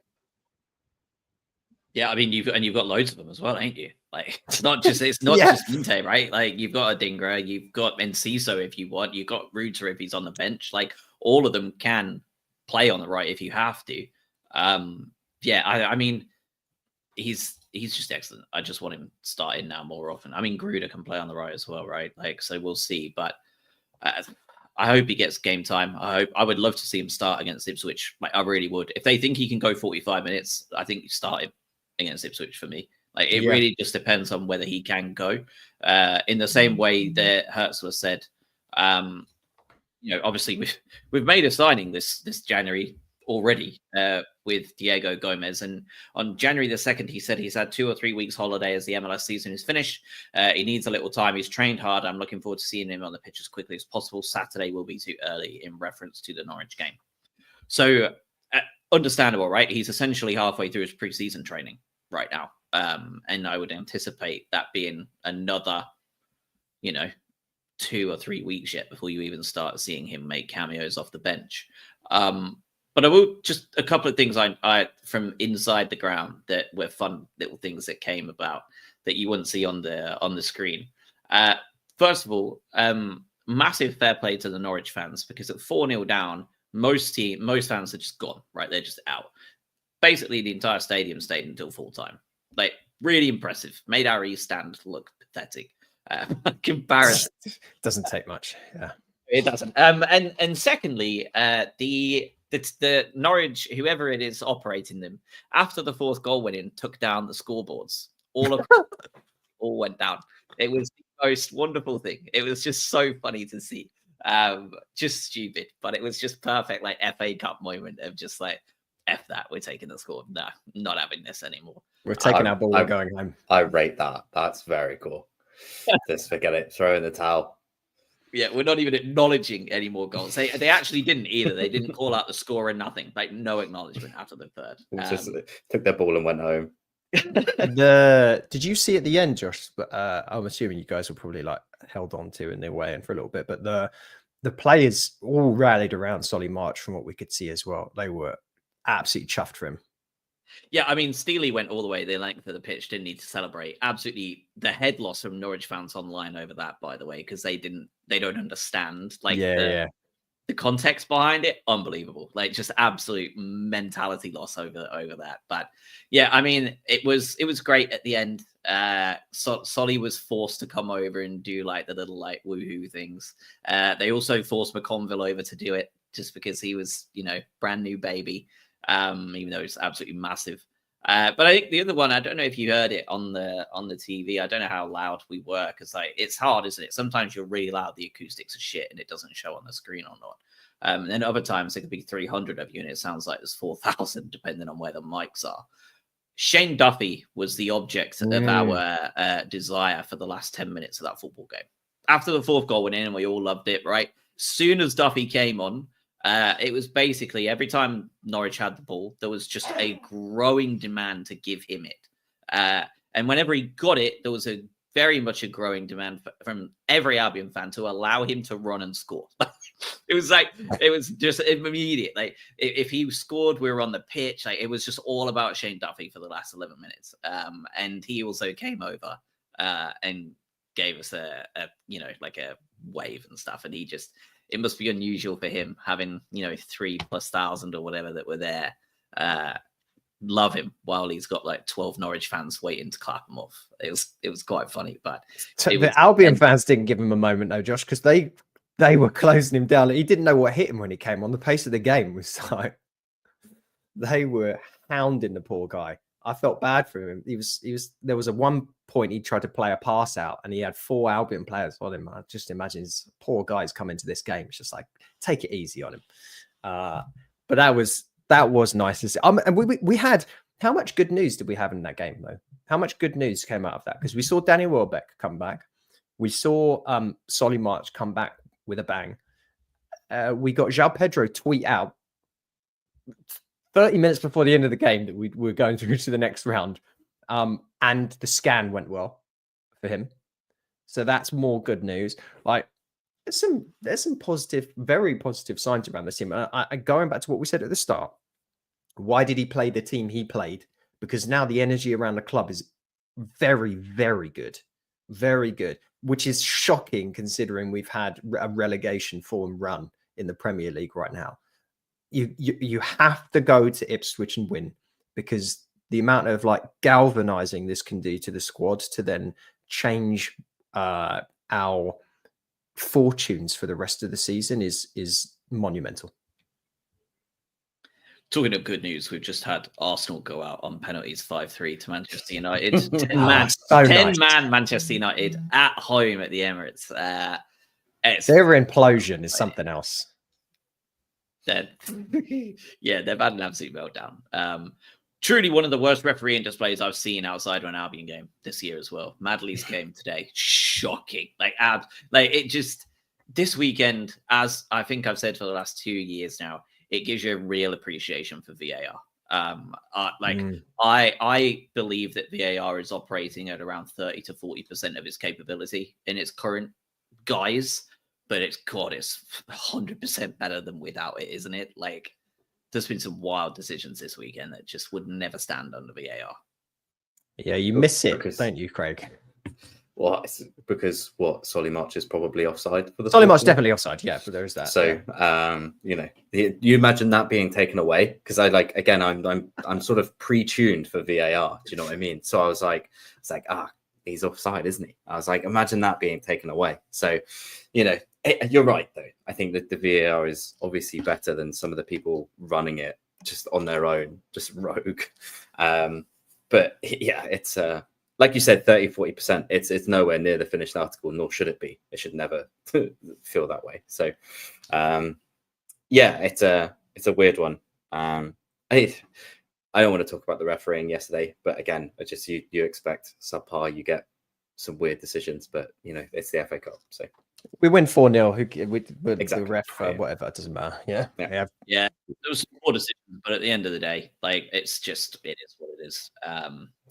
Yeah, I mean, you've got loads of them as well, ain't you? Like, it's not just just Minte, right? Like, you've got Adingra, you've got Enciso if you want, you've got Ruter if he's on the bench. Like, all of them can play on the right if you have to. I mean, he's just excellent. I just want him starting now more often. I mean, Gruder can play on the right as well, right? Like, so we'll see. But I hope he gets game time. I would love to see him start against Ipswich. Like, I really would. If they think he can go 45 minutes, I think you start him against Ipswich for me. Like, it really just depends on whether he can go. In the same way that Hertzler said, obviously we've made a signing this January already with Diego Gomez, and on January the 2nd he said he's had 2 or 3 weeks holiday as the MLS season is finished. He needs a little time. He's trained hard. I'm looking forward to seeing him on the pitch as quickly as possible. Saturday will be too early, in reference to the Norwich game. So understandable, right? He's essentially halfway through his preseason training right now. And I would anticipate that being another, 2 or 3 weeks yet before you even start seeing him make cameos off the bench. But I will just a couple of things I from inside the ground that were fun little things that came about that you wouldn't see on the screen. First of all, massive fair play to the Norwich fans, because at 4-0 down, most fans are just gone, right? They're just out. Basically, the entire stadium stayed until full time. Like, really impressive. Made our East stand look pathetic. Comparison doesn't take much. Yeah, it doesn't. And secondly, the Norwich, whoever it is operating them, after the 4th goal went in, took down the scoreboards. All went down. It was the most wonderful thing. It was just so funny to see. Just stupid, but it was just perfect, like FA Cup moment of just like, F that, we're taking the score. No, not having this anymore. We're taking our ball and going home. I rate that. That's very cool. Just forget it. Throw in the towel. Yeah, we're not even acknowledging any more goals. They actually didn't either. They didn't call out the score and nothing. Like no acknowledgement after the third. Just took their ball and went home. Did you see at the end, Josh? I'm assuming you guys were probably like held on to in their way and for a little bit, but the players all rallied around Solly March from what we could see as well. They were absolutely chuffed for him. Yeah, I mean, Steely went all the way the length of the pitch, didn't need to celebrate. Absolutely, the head loss from Norwich fans online over that, by the way, because they don't understand the context behind it. Unbelievable, like just absolute mentality loss over that. But yeah, I mean, it was great at the end. Solly was forced to come over and do like the little like woohoo things. They also forced McConville over to do it just because he was, brand new baby. Even though it's absolutely massive. But I think the other one, I don't know if you heard it on the TV. I don't know how loud we were because it's hard, isn't it? Sometimes you're really loud, the acoustics are shit, and it doesn't show on the screen or not. And then other times it could be 300 of you, and it sounds like there's 4,000 depending on where the mics are. Shane Duffy was the object of our desire for the last 10 minutes of that football game. After the fourth goal went in, and we all loved it, right? Soon as Duffy came on, it was basically every time Norwich had the ball, there was just a growing demand to give him it. And whenever he got it, there was very much a growing demand from every Albion fan to allow him to run and score. It was just immediate. Like if he scored, we were on the pitch. Like it was just all about Shane Duffy for the last 11 minutes. And he also came over and gave us a wave and stuff. And it must be unusual for him having, 3,000+ or whatever that were there. Love him while he's got like 12 Norwich fans waiting to clap him off. It was quite funny, but the Albion fans didn't give him a moment though, Josh, because they were closing him down. He didn't know what hit him when he came on. The pace of the game was like they were hounding the poor guy. I felt bad for him. There was a one point he tried to play a pass out and he had 4 Albion players on him. I just imagine his poor guys come into this game. It's just like, take it easy on him. But that was nice to see. And we had, how much good news did we have in that game though? How much good news came out of that? Because we saw Danny Welbeck come back. We saw Solly March come back with a bang. We got João Pedro tweet out 30 minutes before the end of the game that we were going through to the next round. And the scan went well for him. So that's more good news. Like there's some positive, very positive signs around this team. Going back to what we said at the start, why did he play the team he played? Because now the energy around the club is very, very good. Very good, which is shocking considering we've had a relegation form run in the Premier League right now. You have to go to Ipswich and win because the amount of like galvanizing this can do to the squad to then change our fortunes for the rest of the season is monumental. Talking of good news, we've just had Arsenal go out on penalties 5-3 to Manchester United. 10-man Manchester United at home at the Emirates. Their implosion is something else. They've had an absolute meltdown. Truly one of the worst refereeing displays I've seen outside of an Albion game this year as well. Madley's game today, shocking. This weekend, as I think I've said for the last 2 years now, it gives you a real appreciation for VAR. I believe that VAR is operating at around 30 to 40% of its capability in its current guise, but it's 100% better than without it, isn't it? Like, there's been some wild decisions this weekend that just would never stand under VAR. Yeah, you miss it, don't you, Craig? Well, because Solly March is probably offside for the Solly March definitely offside, yeah, but there is that. So you imagine that being taken away because I'm sort of pre-tuned for VAR. Do you know what I mean? So I was like, he's offside, isn't he? I was like, imagine that being taken away. So, you're right though. I think that the VAR is obviously better than some of the people running it just on their own, just rogue. But yeah, it's like you said, 30-40%. It's nowhere near the finished article, nor should it be. It should never feel that way. So, it's a weird one. I don't want to talk about the refereeing yesterday, but again, I just you expect subpar, you get some weird decisions, but it's the FA Cup, so we win 4-0. With Exactly. the ref, Yeah. whatever, it doesn't matter. Yeah. Yeah, there was some poor decisions, but at the end of the day, like it is what it is.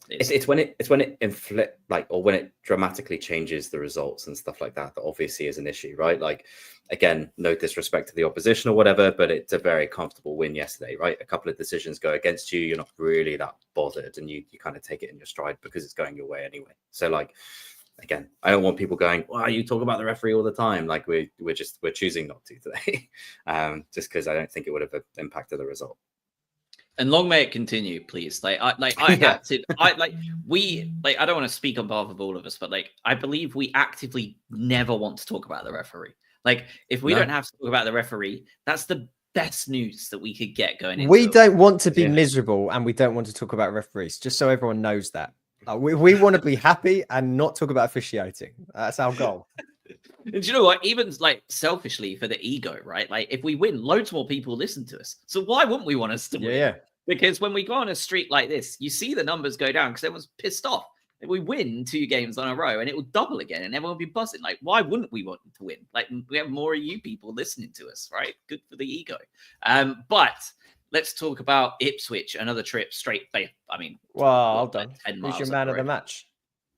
It's when it inflict or when it dramatically changes the results and stuff like that obviously is an issue, right? Like, again, no disrespect to the opposition or whatever, but it's a very comfortable win yesterday, right? A couple of decisions go against you, you're not really that bothered, and you kind of take it in your stride because it's going your way anyway. So like, again, I don't want people going, "Wow, you talk about the referee all the time." Like we're choosing not to today, just because I don't think it would have impacted the result. And long may it continue, please. I don't want to speak on behalf of all of us, but I believe we actively never want to talk about the referee. Like, if we don't have to talk about the referee, that's the best news that we could get going into We don't want to be miserable, and we don't want to talk about referees, just so everyone knows that. We want to be happy and not talk about officiating. That's our goal. And do you know what? Even selfishly for the ego, right? Like, if we win, loads more people listen to us. So why wouldn't we want us to win? Yeah. Because when we go on a streak like this, you see the numbers go down because everyone's pissed off. If we win 2 games on a row and it will double again and everyone will be buzzing. Like, why wouldn't we want to win? Like, we have more of you people listening to us, right? Good for the ego. But let's talk about Ipswich, another trip straight. Well done. Who's your man of the match?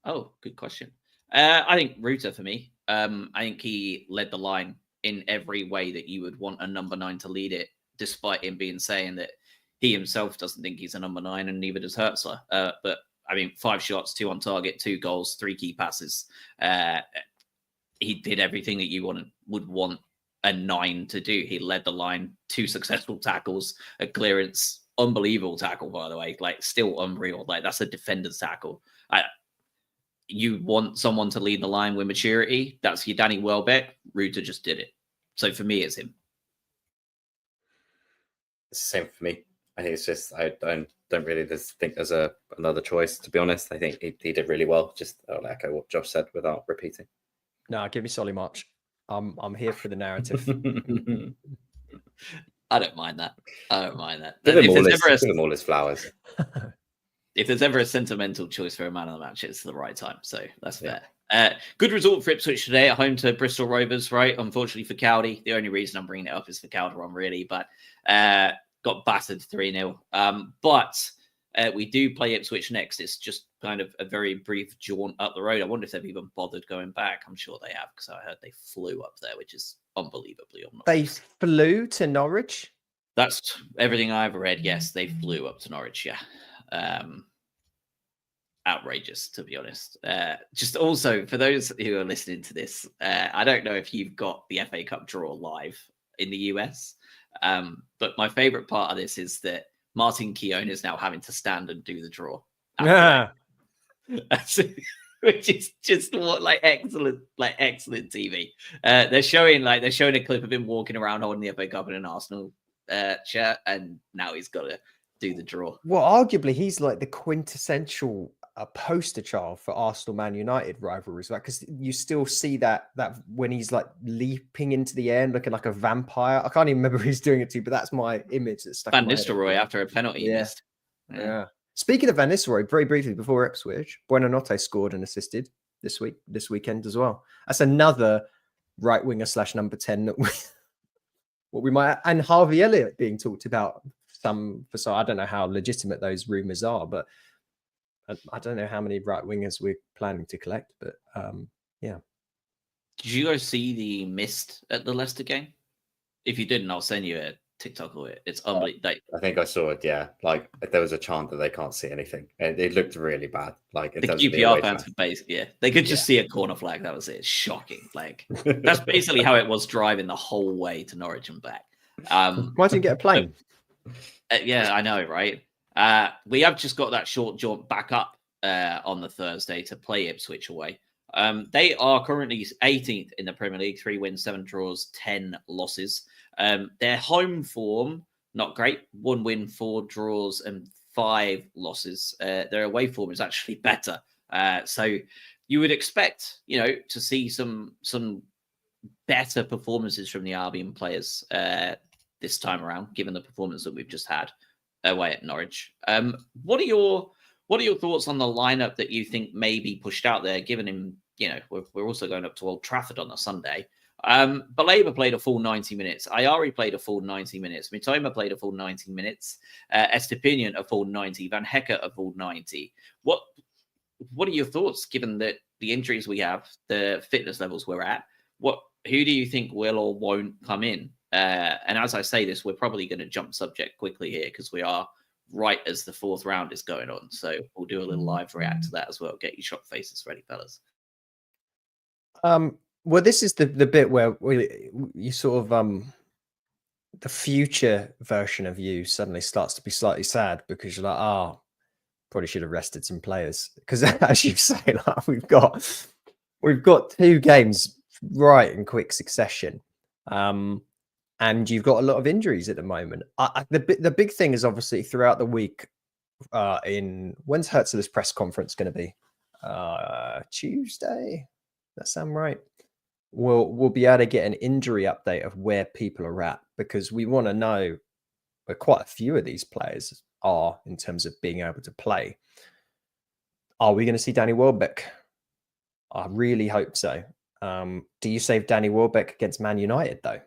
Oh, good question. I think Ruta for me. I think he led the line in every way that you would want a number 9 to lead it, despite him saying that he himself doesn't think he's a number 9 and neither does Hertzler. But 5 shots, 2 on target, 2 goals, 3 key passes. He did everything that you would want a 9 to do. He led the line, 2 successful tackles, a clearance, unbelievable tackle, by the way, still unreal. That's a defender's tackle. You want someone to lead the line with maturity. That's your Danny Welbeck. Ruta just did it. So for me, it's him. Same for me. I think it's just I don't really think there's another choice, to be honest. I think he did really well. Just I'll echo what Josh said without repeating. No, give me Solly March. I'm here for the narrative. I don't mind that. Give him all his flowers. If there's ever a sentimental choice for a man of the match, it's the right time. So that's fair. Good result for Ipswich today at home to Bristol Rovers, right? Unfortunately for Cowdy. The only reason I'm bringing it up is for Calderon, really. But got battered 3-0. But we do play Ipswich next. It's just kind of a very brief jaunt up the road. I wonder if they've even bothered going back. I'm sure they have, because I heard they flew up there, which is unbelievably obnoxious. They flew to Norwich? That's everything I've read. Yes, they flew up to Norwich, yeah. Outrageous, to be honest. Just also, for those who are listening to this, I don't know if you've got the FA Cup draw live in the US, but my favorite part of this is that Martin Keown is now having to stand and do the draw. Yeah. Which is just excellent TV. They're showing a clip of him walking around holding the FA Cup in an Arsenal shirt, and now he's got to do the draw. Well, arguably, he's the quintessential poster child for Arsenal Man United rivalries, right? Because you still see that when he's leaping into the air and looking like a vampire. I can't even remember who he's doing it to, but that's my image that's stuck. Van Nistelrooy after a penalty missed. Yeah. Speaking of Van Nistelrooy, very briefly before Ipswich, Buonanotte scored and assisted this weekend as well. That's another right winger / number 10 that we might, and Harvey Elliott being talked about. So I don't know how legitimate those rumours are, but I don't know how many right wingers we're planning to collect. But yeah. Did you guys see the mist at the Leicester game? If you didn't, I'll send you a TikTok of it. It's unbelievable. I think I saw it. Yeah, there was a chant that they can't see anything, and it looked really bad. The QPR fans for base, they could just see a corner flag. That was it. Shocking. That's basically how it was driving the whole way to Norwich and back. Why didn't you get a plane? Yeah, I know, right? We have just got that short jaunt back up on the Thursday to play Ipswich away. They are currently 18th in the Premier League, 3 wins, 7 draws, 10 losses. Their home form, not great. 1 win, 4 draws, and 5 losses. Their away form is actually better. So you would expect, to see some better performances from the Albion players this time around, given the performance that we've just had. away at Norwich. What are your thoughts on the lineup that you think may be pushed out there, given him, we're also going up to Old Trafford on a Sunday. Baleba played a full 90 minutes. Ayari played a full 90 minutes. Mitoma played a full 90 minutes. Estepinian a full 90. Van Hecke a full 90. What are your thoughts, given that the injuries we have, the fitness levels we're at? Who do you think will or won't come in? And as I say this, we're probably going to jump subject quickly here because we are right as the fourth round is going on. So we'll do a little live react to that as well. Get your shock faces ready, fellas. Well, this is the bit where you sort of the future version of you suddenly starts to be slightly sad because you're like, oh, probably should have rested some players, because as you say, like, we've got 2 games right in quick succession, and you've got a lot of injuries at the moment. The big thing is obviously throughout the week. When's Herzl's press conference going to be? Tuesday. That sound right? We'll be able to get an injury update of where people are at, because we want to know where quite a few of these players are in terms of being able to play. Are we going to see Danny Welbeck? I really hope so. Do you save Danny Welbeck against Man United though?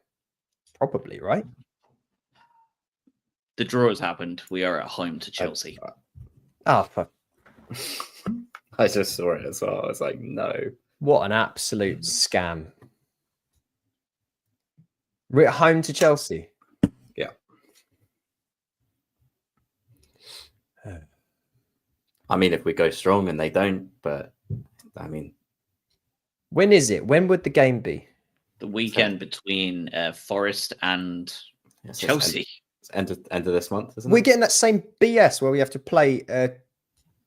Probably, right? The draw has happened. We are at home to Chelsea. I just saw it as well. I was like, no. What an absolute scam. We're at home to Chelsea. Yeah. I mean, if we go strong and they don't, but I mean. When is it? When would the game be? The weekend between Forest and Chelsea. It's end of this month, isn't it? We're getting that same BS where we have to play a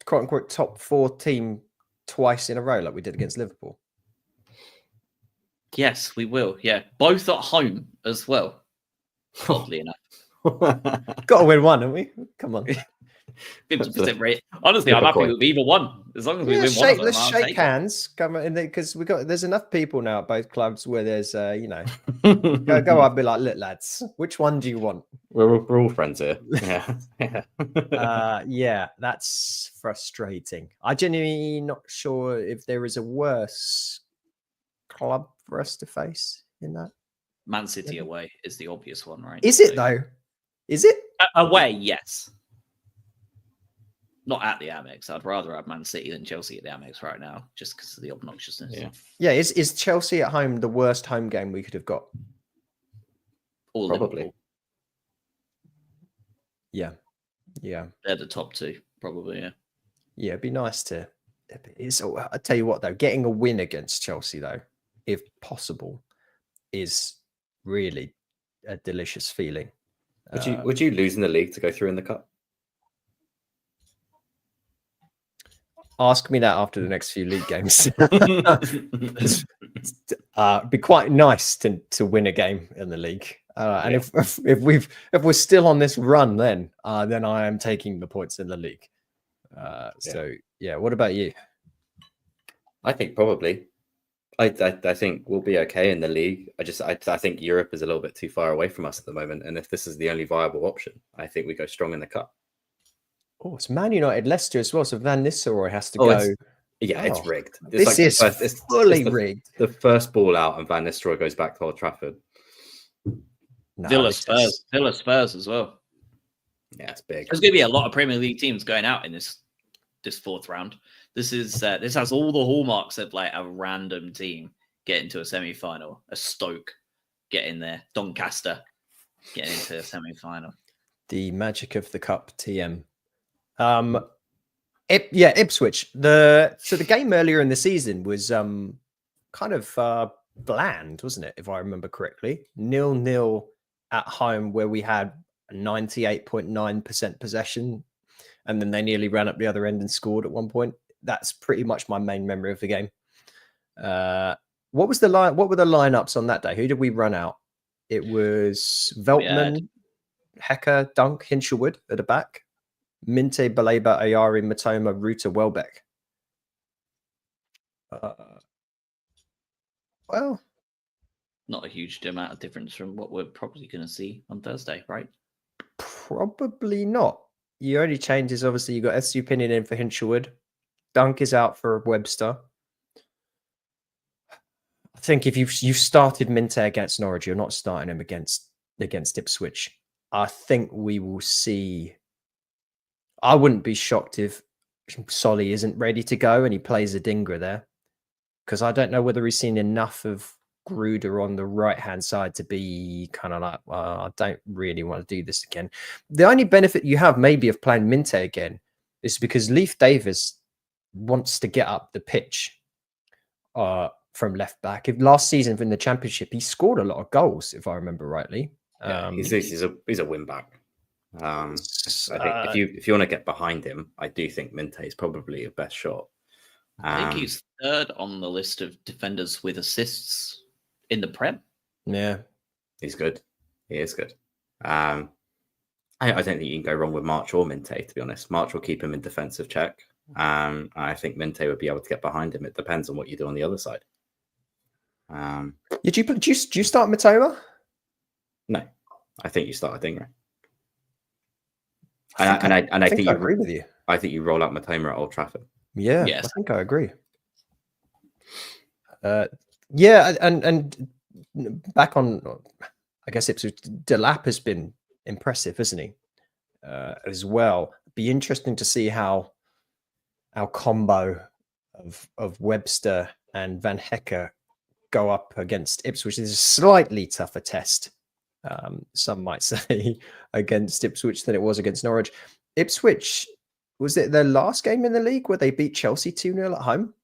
quote unquote top 4 team twice in a row, like we did against Liverpool. Yes, we will. Yeah, both at home as well. Oddly enough, got to win one, haven't we? Come on. 50% rate. Honestly, I'm happy with either one as long as we win one of them. Let's shake hands. Come in, because there's enough people now at both clubs where there's go up, be like, look, lads, which one do you want? We're all friends here. Yeah, that's frustrating. I genuinely not sure if there is a worse club for us to face in that. Man City away is the obvious one, right? Is it though? Is it away? Yes. Not at the Amex. I'd rather have Man City than Chelsea at the Amex right now, just because of the obnoxiousness. Yeah. Is Chelsea at home the worst home game we could have got? Probably. Yeah. They're the top 2, probably. Yeah, it'd be nice to. I tell you what, though, getting a win against Chelsea, though, if possible, is really a delicious feeling. Would you lose in the league to go through in the cup? Ask me that after the next few league games. Be quite nice to win a game in the league. And if we're still on this run, then I am taking the points in the league. So what about you? I think probably. I think we'll be okay in the league. I think Europe is a little bit too far away from us at the moment, and if this is the only viable option, I think we go strong in the cup. Oh, it's Man United, Leicester as well. So Van Nistelrooy has to go. It's rigged. It's fully rigged. The first ball out, and Van Nistelrooy goes back to Old Trafford. No, Villa Spurs as well. Yeah, it's big. There's going to be a lot of Premier League teams going out in this fourth round. This has all the hallmarks of like a random team getting to a semi-final. A Stoke getting there. Doncaster getting into a semi-final. The magic of the cup, TM. Ipswich. The game earlier in the season was kind of bland, wasn't it? If I remember correctly, 0-0 at home, where we had 98.9% possession, and then they nearly ran up the other end and scored at one point. That's pretty much my main memory of the game. What were the lineups on that day? Who did we run out? It was Veltman, Hecke, Dunk, Hinshelwood at the back. Minte, Baleba, Ayari, Matoma, Ruta, Welbeck. Well, not a huge amount of difference from what we're probably going to see on Thursday, right? Probably not. Your only change is obviously you got Estupinian in for Hinchelwood. Dunk is out for Webster. I think if you've started Minte against Norwich, you're not starting him against Ipswich. I think we will see. I wouldn't be shocked if Solly isn't ready to go and he plays a Dingra there, because I don't know whether he's seen enough of Gruder on the right-hand side to be kind of like, well, I don't really want to do this again. The only benefit you have maybe of playing Minte again is because Leif Davis wants to get up the pitch from left back. If last season in the Championship, he scored a lot of goals, if I remember rightly. Yeah, he's a win back. I think if you want to get behind him, I do think Minte is probably your best shot. I think he's third on the list of defenders with assists in the Prem. Yeah, he's good. He is good. I don't think you can go wrong with March or Minte, to be honest. March will keep him in defensive check. I think Minte would be able to get behind him. It depends on what you do on the other side. Do you start Matoma? No, I think you start a Dingra. I think I agree with you. I think you roll out Matoma at Old Trafford. Yeah, yes. I think I agree. Yeah, and back on, I guess Ipswich, Delap has been impressive, isn't he? As well. Be interesting to see how our combo of Webster and Van Hecke go up against Ipswich. It's a slightly tougher test, some might say, against Ipswich than it was against Norwich. Ipswich, was it their last game in the league where they beat Chelsea 2-0 at home?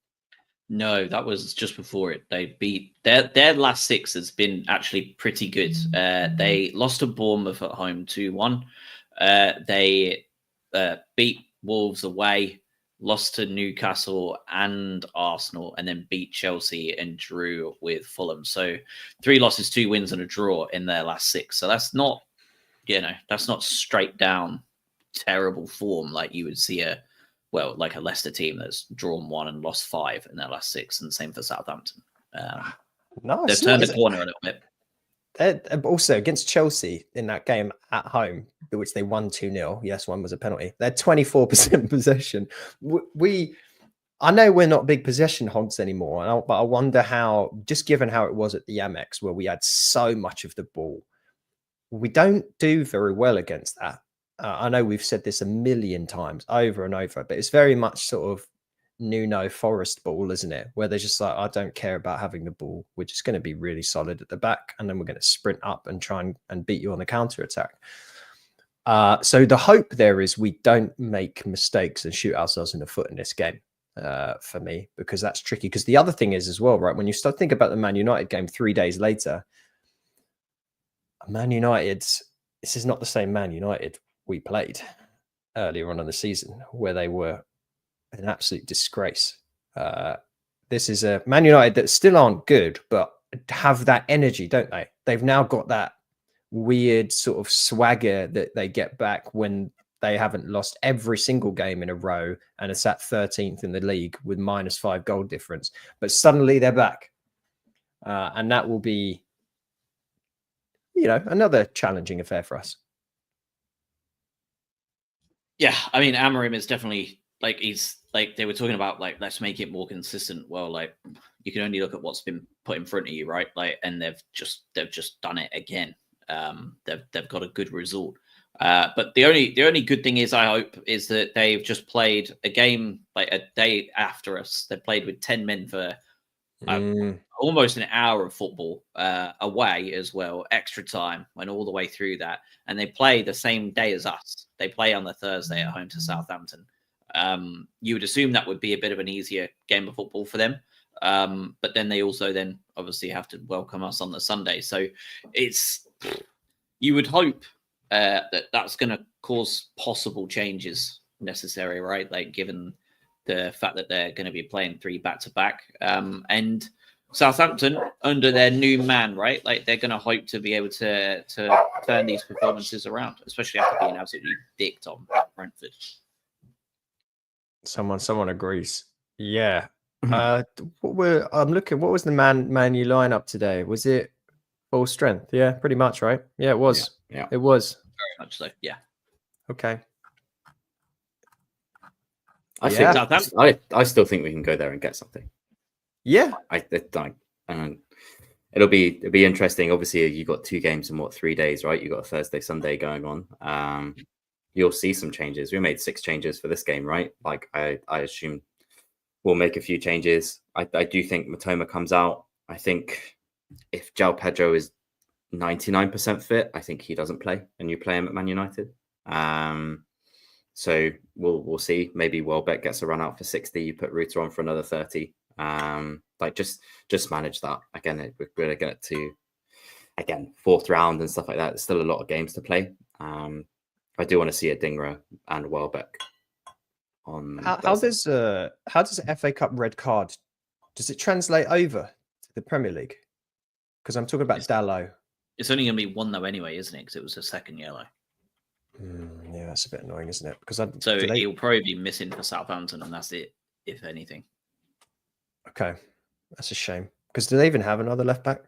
No, that was just before it. They beat their last six has been actually pretty good. They lost to Bournemouth at home 2-1. They beat Wolves away, lost to Newcastle and Arsenal, and then beat Chelsea and drew with Fulham. So 3 losses, 2 wins, and a draw in their last 6. So that's not, that's not straight down terrible form like you would see like a Leicester team that's drawn 1 and lost 5 in their last 6, and the same for Southampton. Nice. They've turned the corner a little bit. Also against Chelsea in that game at home, which they won 2-0. Yes, one was a penalty. They're 24% possession. I know we're not big possession hogs anymore, but I wonder how, just given how it was at the Amex, where we had so much of the ball, we don't do very well against that. I know we've said this a million times over and over, but it's very much sort of Nuno Forest ball, isn't it? Where they're just like, I don't care about having the ball. We're just going to be really solid at the back, and then we're going to sprint up and try and beat you on the counter attack. So the hope there is we don't make mistakes and shoot ourselves in the foot in this game, for me, because that's tricky. Because the other thing is as well, right? When you start thinking about the Man United game 3 days later, Man United, this is not the same Man United we played earlier on in the season, where they were an absolute disgrace. This is a Man United that still aren't good, but have that energy, don't they? They've now got that weird sort of swagger that they get back when they haven't lost every single game in a row and are sat 13th in the league with -5 goal difference. But suddenly they're back. And that will be, another challenging affair for us. Yeah, I mean, Amorim is definitely he's like, they were talking about let's make it more consistent. Well, you can only look at what's been put in front of you, right? And they've just done it again. They've got a good result. But the only good thing is, I hope, is that they've just played a game a day after us. They played with 10 men for almost an hour of football away as well, extra time, went all the way through that. And they play the same day as us. They play on the Thursday at home to Southampton. You would assume that would be a bit of an easier game of football for them. But then they also obviously have to welcome us on the Sunday. So you would hope that's going to cause possible changes necessary, right? Given the fact that they're going to be playing 3 back-to-back. And Southampton, under their new man, right? They're going to hope to be able to turn these performances around, especially after being absolutely dicked on Brentford. Someone agrees. Yeah. I'm looking. What was the Man U lineup today? Was it full strength? Yeah, pretty much, right? Yeah, it was. Yeah. It was very much so. Yeah. Okay. I Yeah. think I still think we can go there and get something. Yeah. It'll be interesting. Obviously, you got 2 games in 3 days, right? You got a Thursday, Sunday going on. You'll see some changes. We made 6 changes for this game, right? Like I assume we'll make a few changes. I do think Matoma comes out. I think if João Pedro is 99% fit, I think he doesn't play, and you play him at Man United. So we'll see. Maybe Welbeck gets a run out for 60. You put Ruta on for another 30. Just manage that. Again, we're going to get to 4th round and stuff like that. There's still a lot of games to play. I do want to see a Dingra and Welbeck on. How does the FA Cup red card? Does it translate over to the Premier League? Because I'm talking about Dalot. It's only going to be 1 though, anyway, isn't it? Because it was a second yellow. Yeah, that's a bit annoying, isn't it? Because he'll probably be missing for Southampton, and that's it, if anything. Okay, that's a shame. Because do they even have another left back?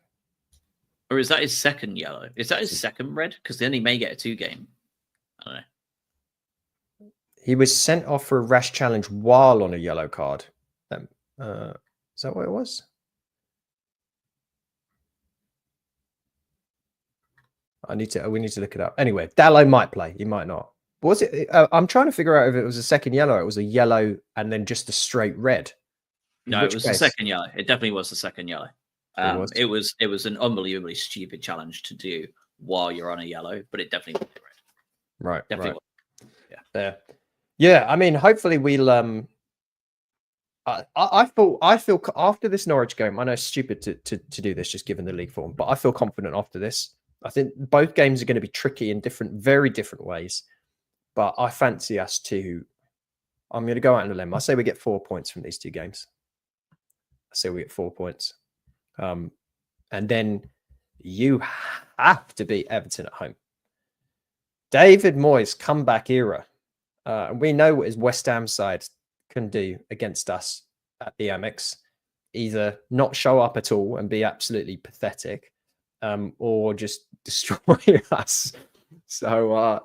Or is that his second yellow? Is that his second red? Because then he may get a 2 game. I don't know. He was sent off for a rash challenge while on a yellow card. Is that what it was? We need to look it up. Anyway, Dalot might play. He might not. Was it? I'm trying to figure out if it was a second yellow. It was a yellow and then just a straight red. No, it was the second yellow. It definitely was the second yellow. It was an unbelievably stupid challenge to do while you're on a yellow, but it definitely was red. Right. Definitely. Right. Yeah. Yeah. I mean, hopefully we'll. I feel after this Norwich game. I know it's stupid to do this, just given the league form, but I feel confident after this. I think both games are going to be tricky in very different ways, but I fancy us to. I'm going to go out on a limb. I say we get 4 points from these 2 games. I say we get 4 points, and then you have to beat Everton at home. David Moyes comeback era. We know what his West Ham side can do against us at the Amex. Either not show up at all and be absolutely pathetic, or just destroy us. So,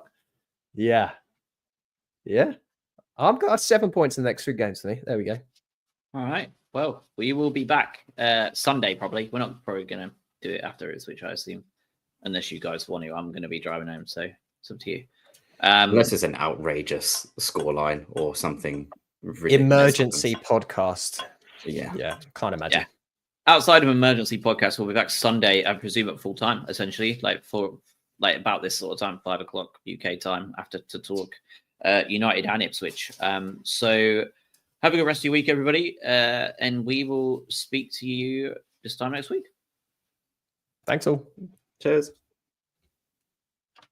yeah. I've got 7 points in the next 3 games for me. There we go. All right. Well, we will be back Sunday probably. We're not probably going to do it after Ipswich, I assume, unless you guys want to. I'm going to be driving home, so it's up to you. Unless it's an outrageous scoreline or something. Emergency podcast. Yeah. Can't imagine. Yeah. Outside of emergency podcast, we'll be back Sunday, I presume, at full time, essentially, about this sort of time, 5 o'clock UK time, after to talk United and Ipswich. So have a good rest of your week, everybody, and we will speak to you this time next week. Thanks all. Cheers.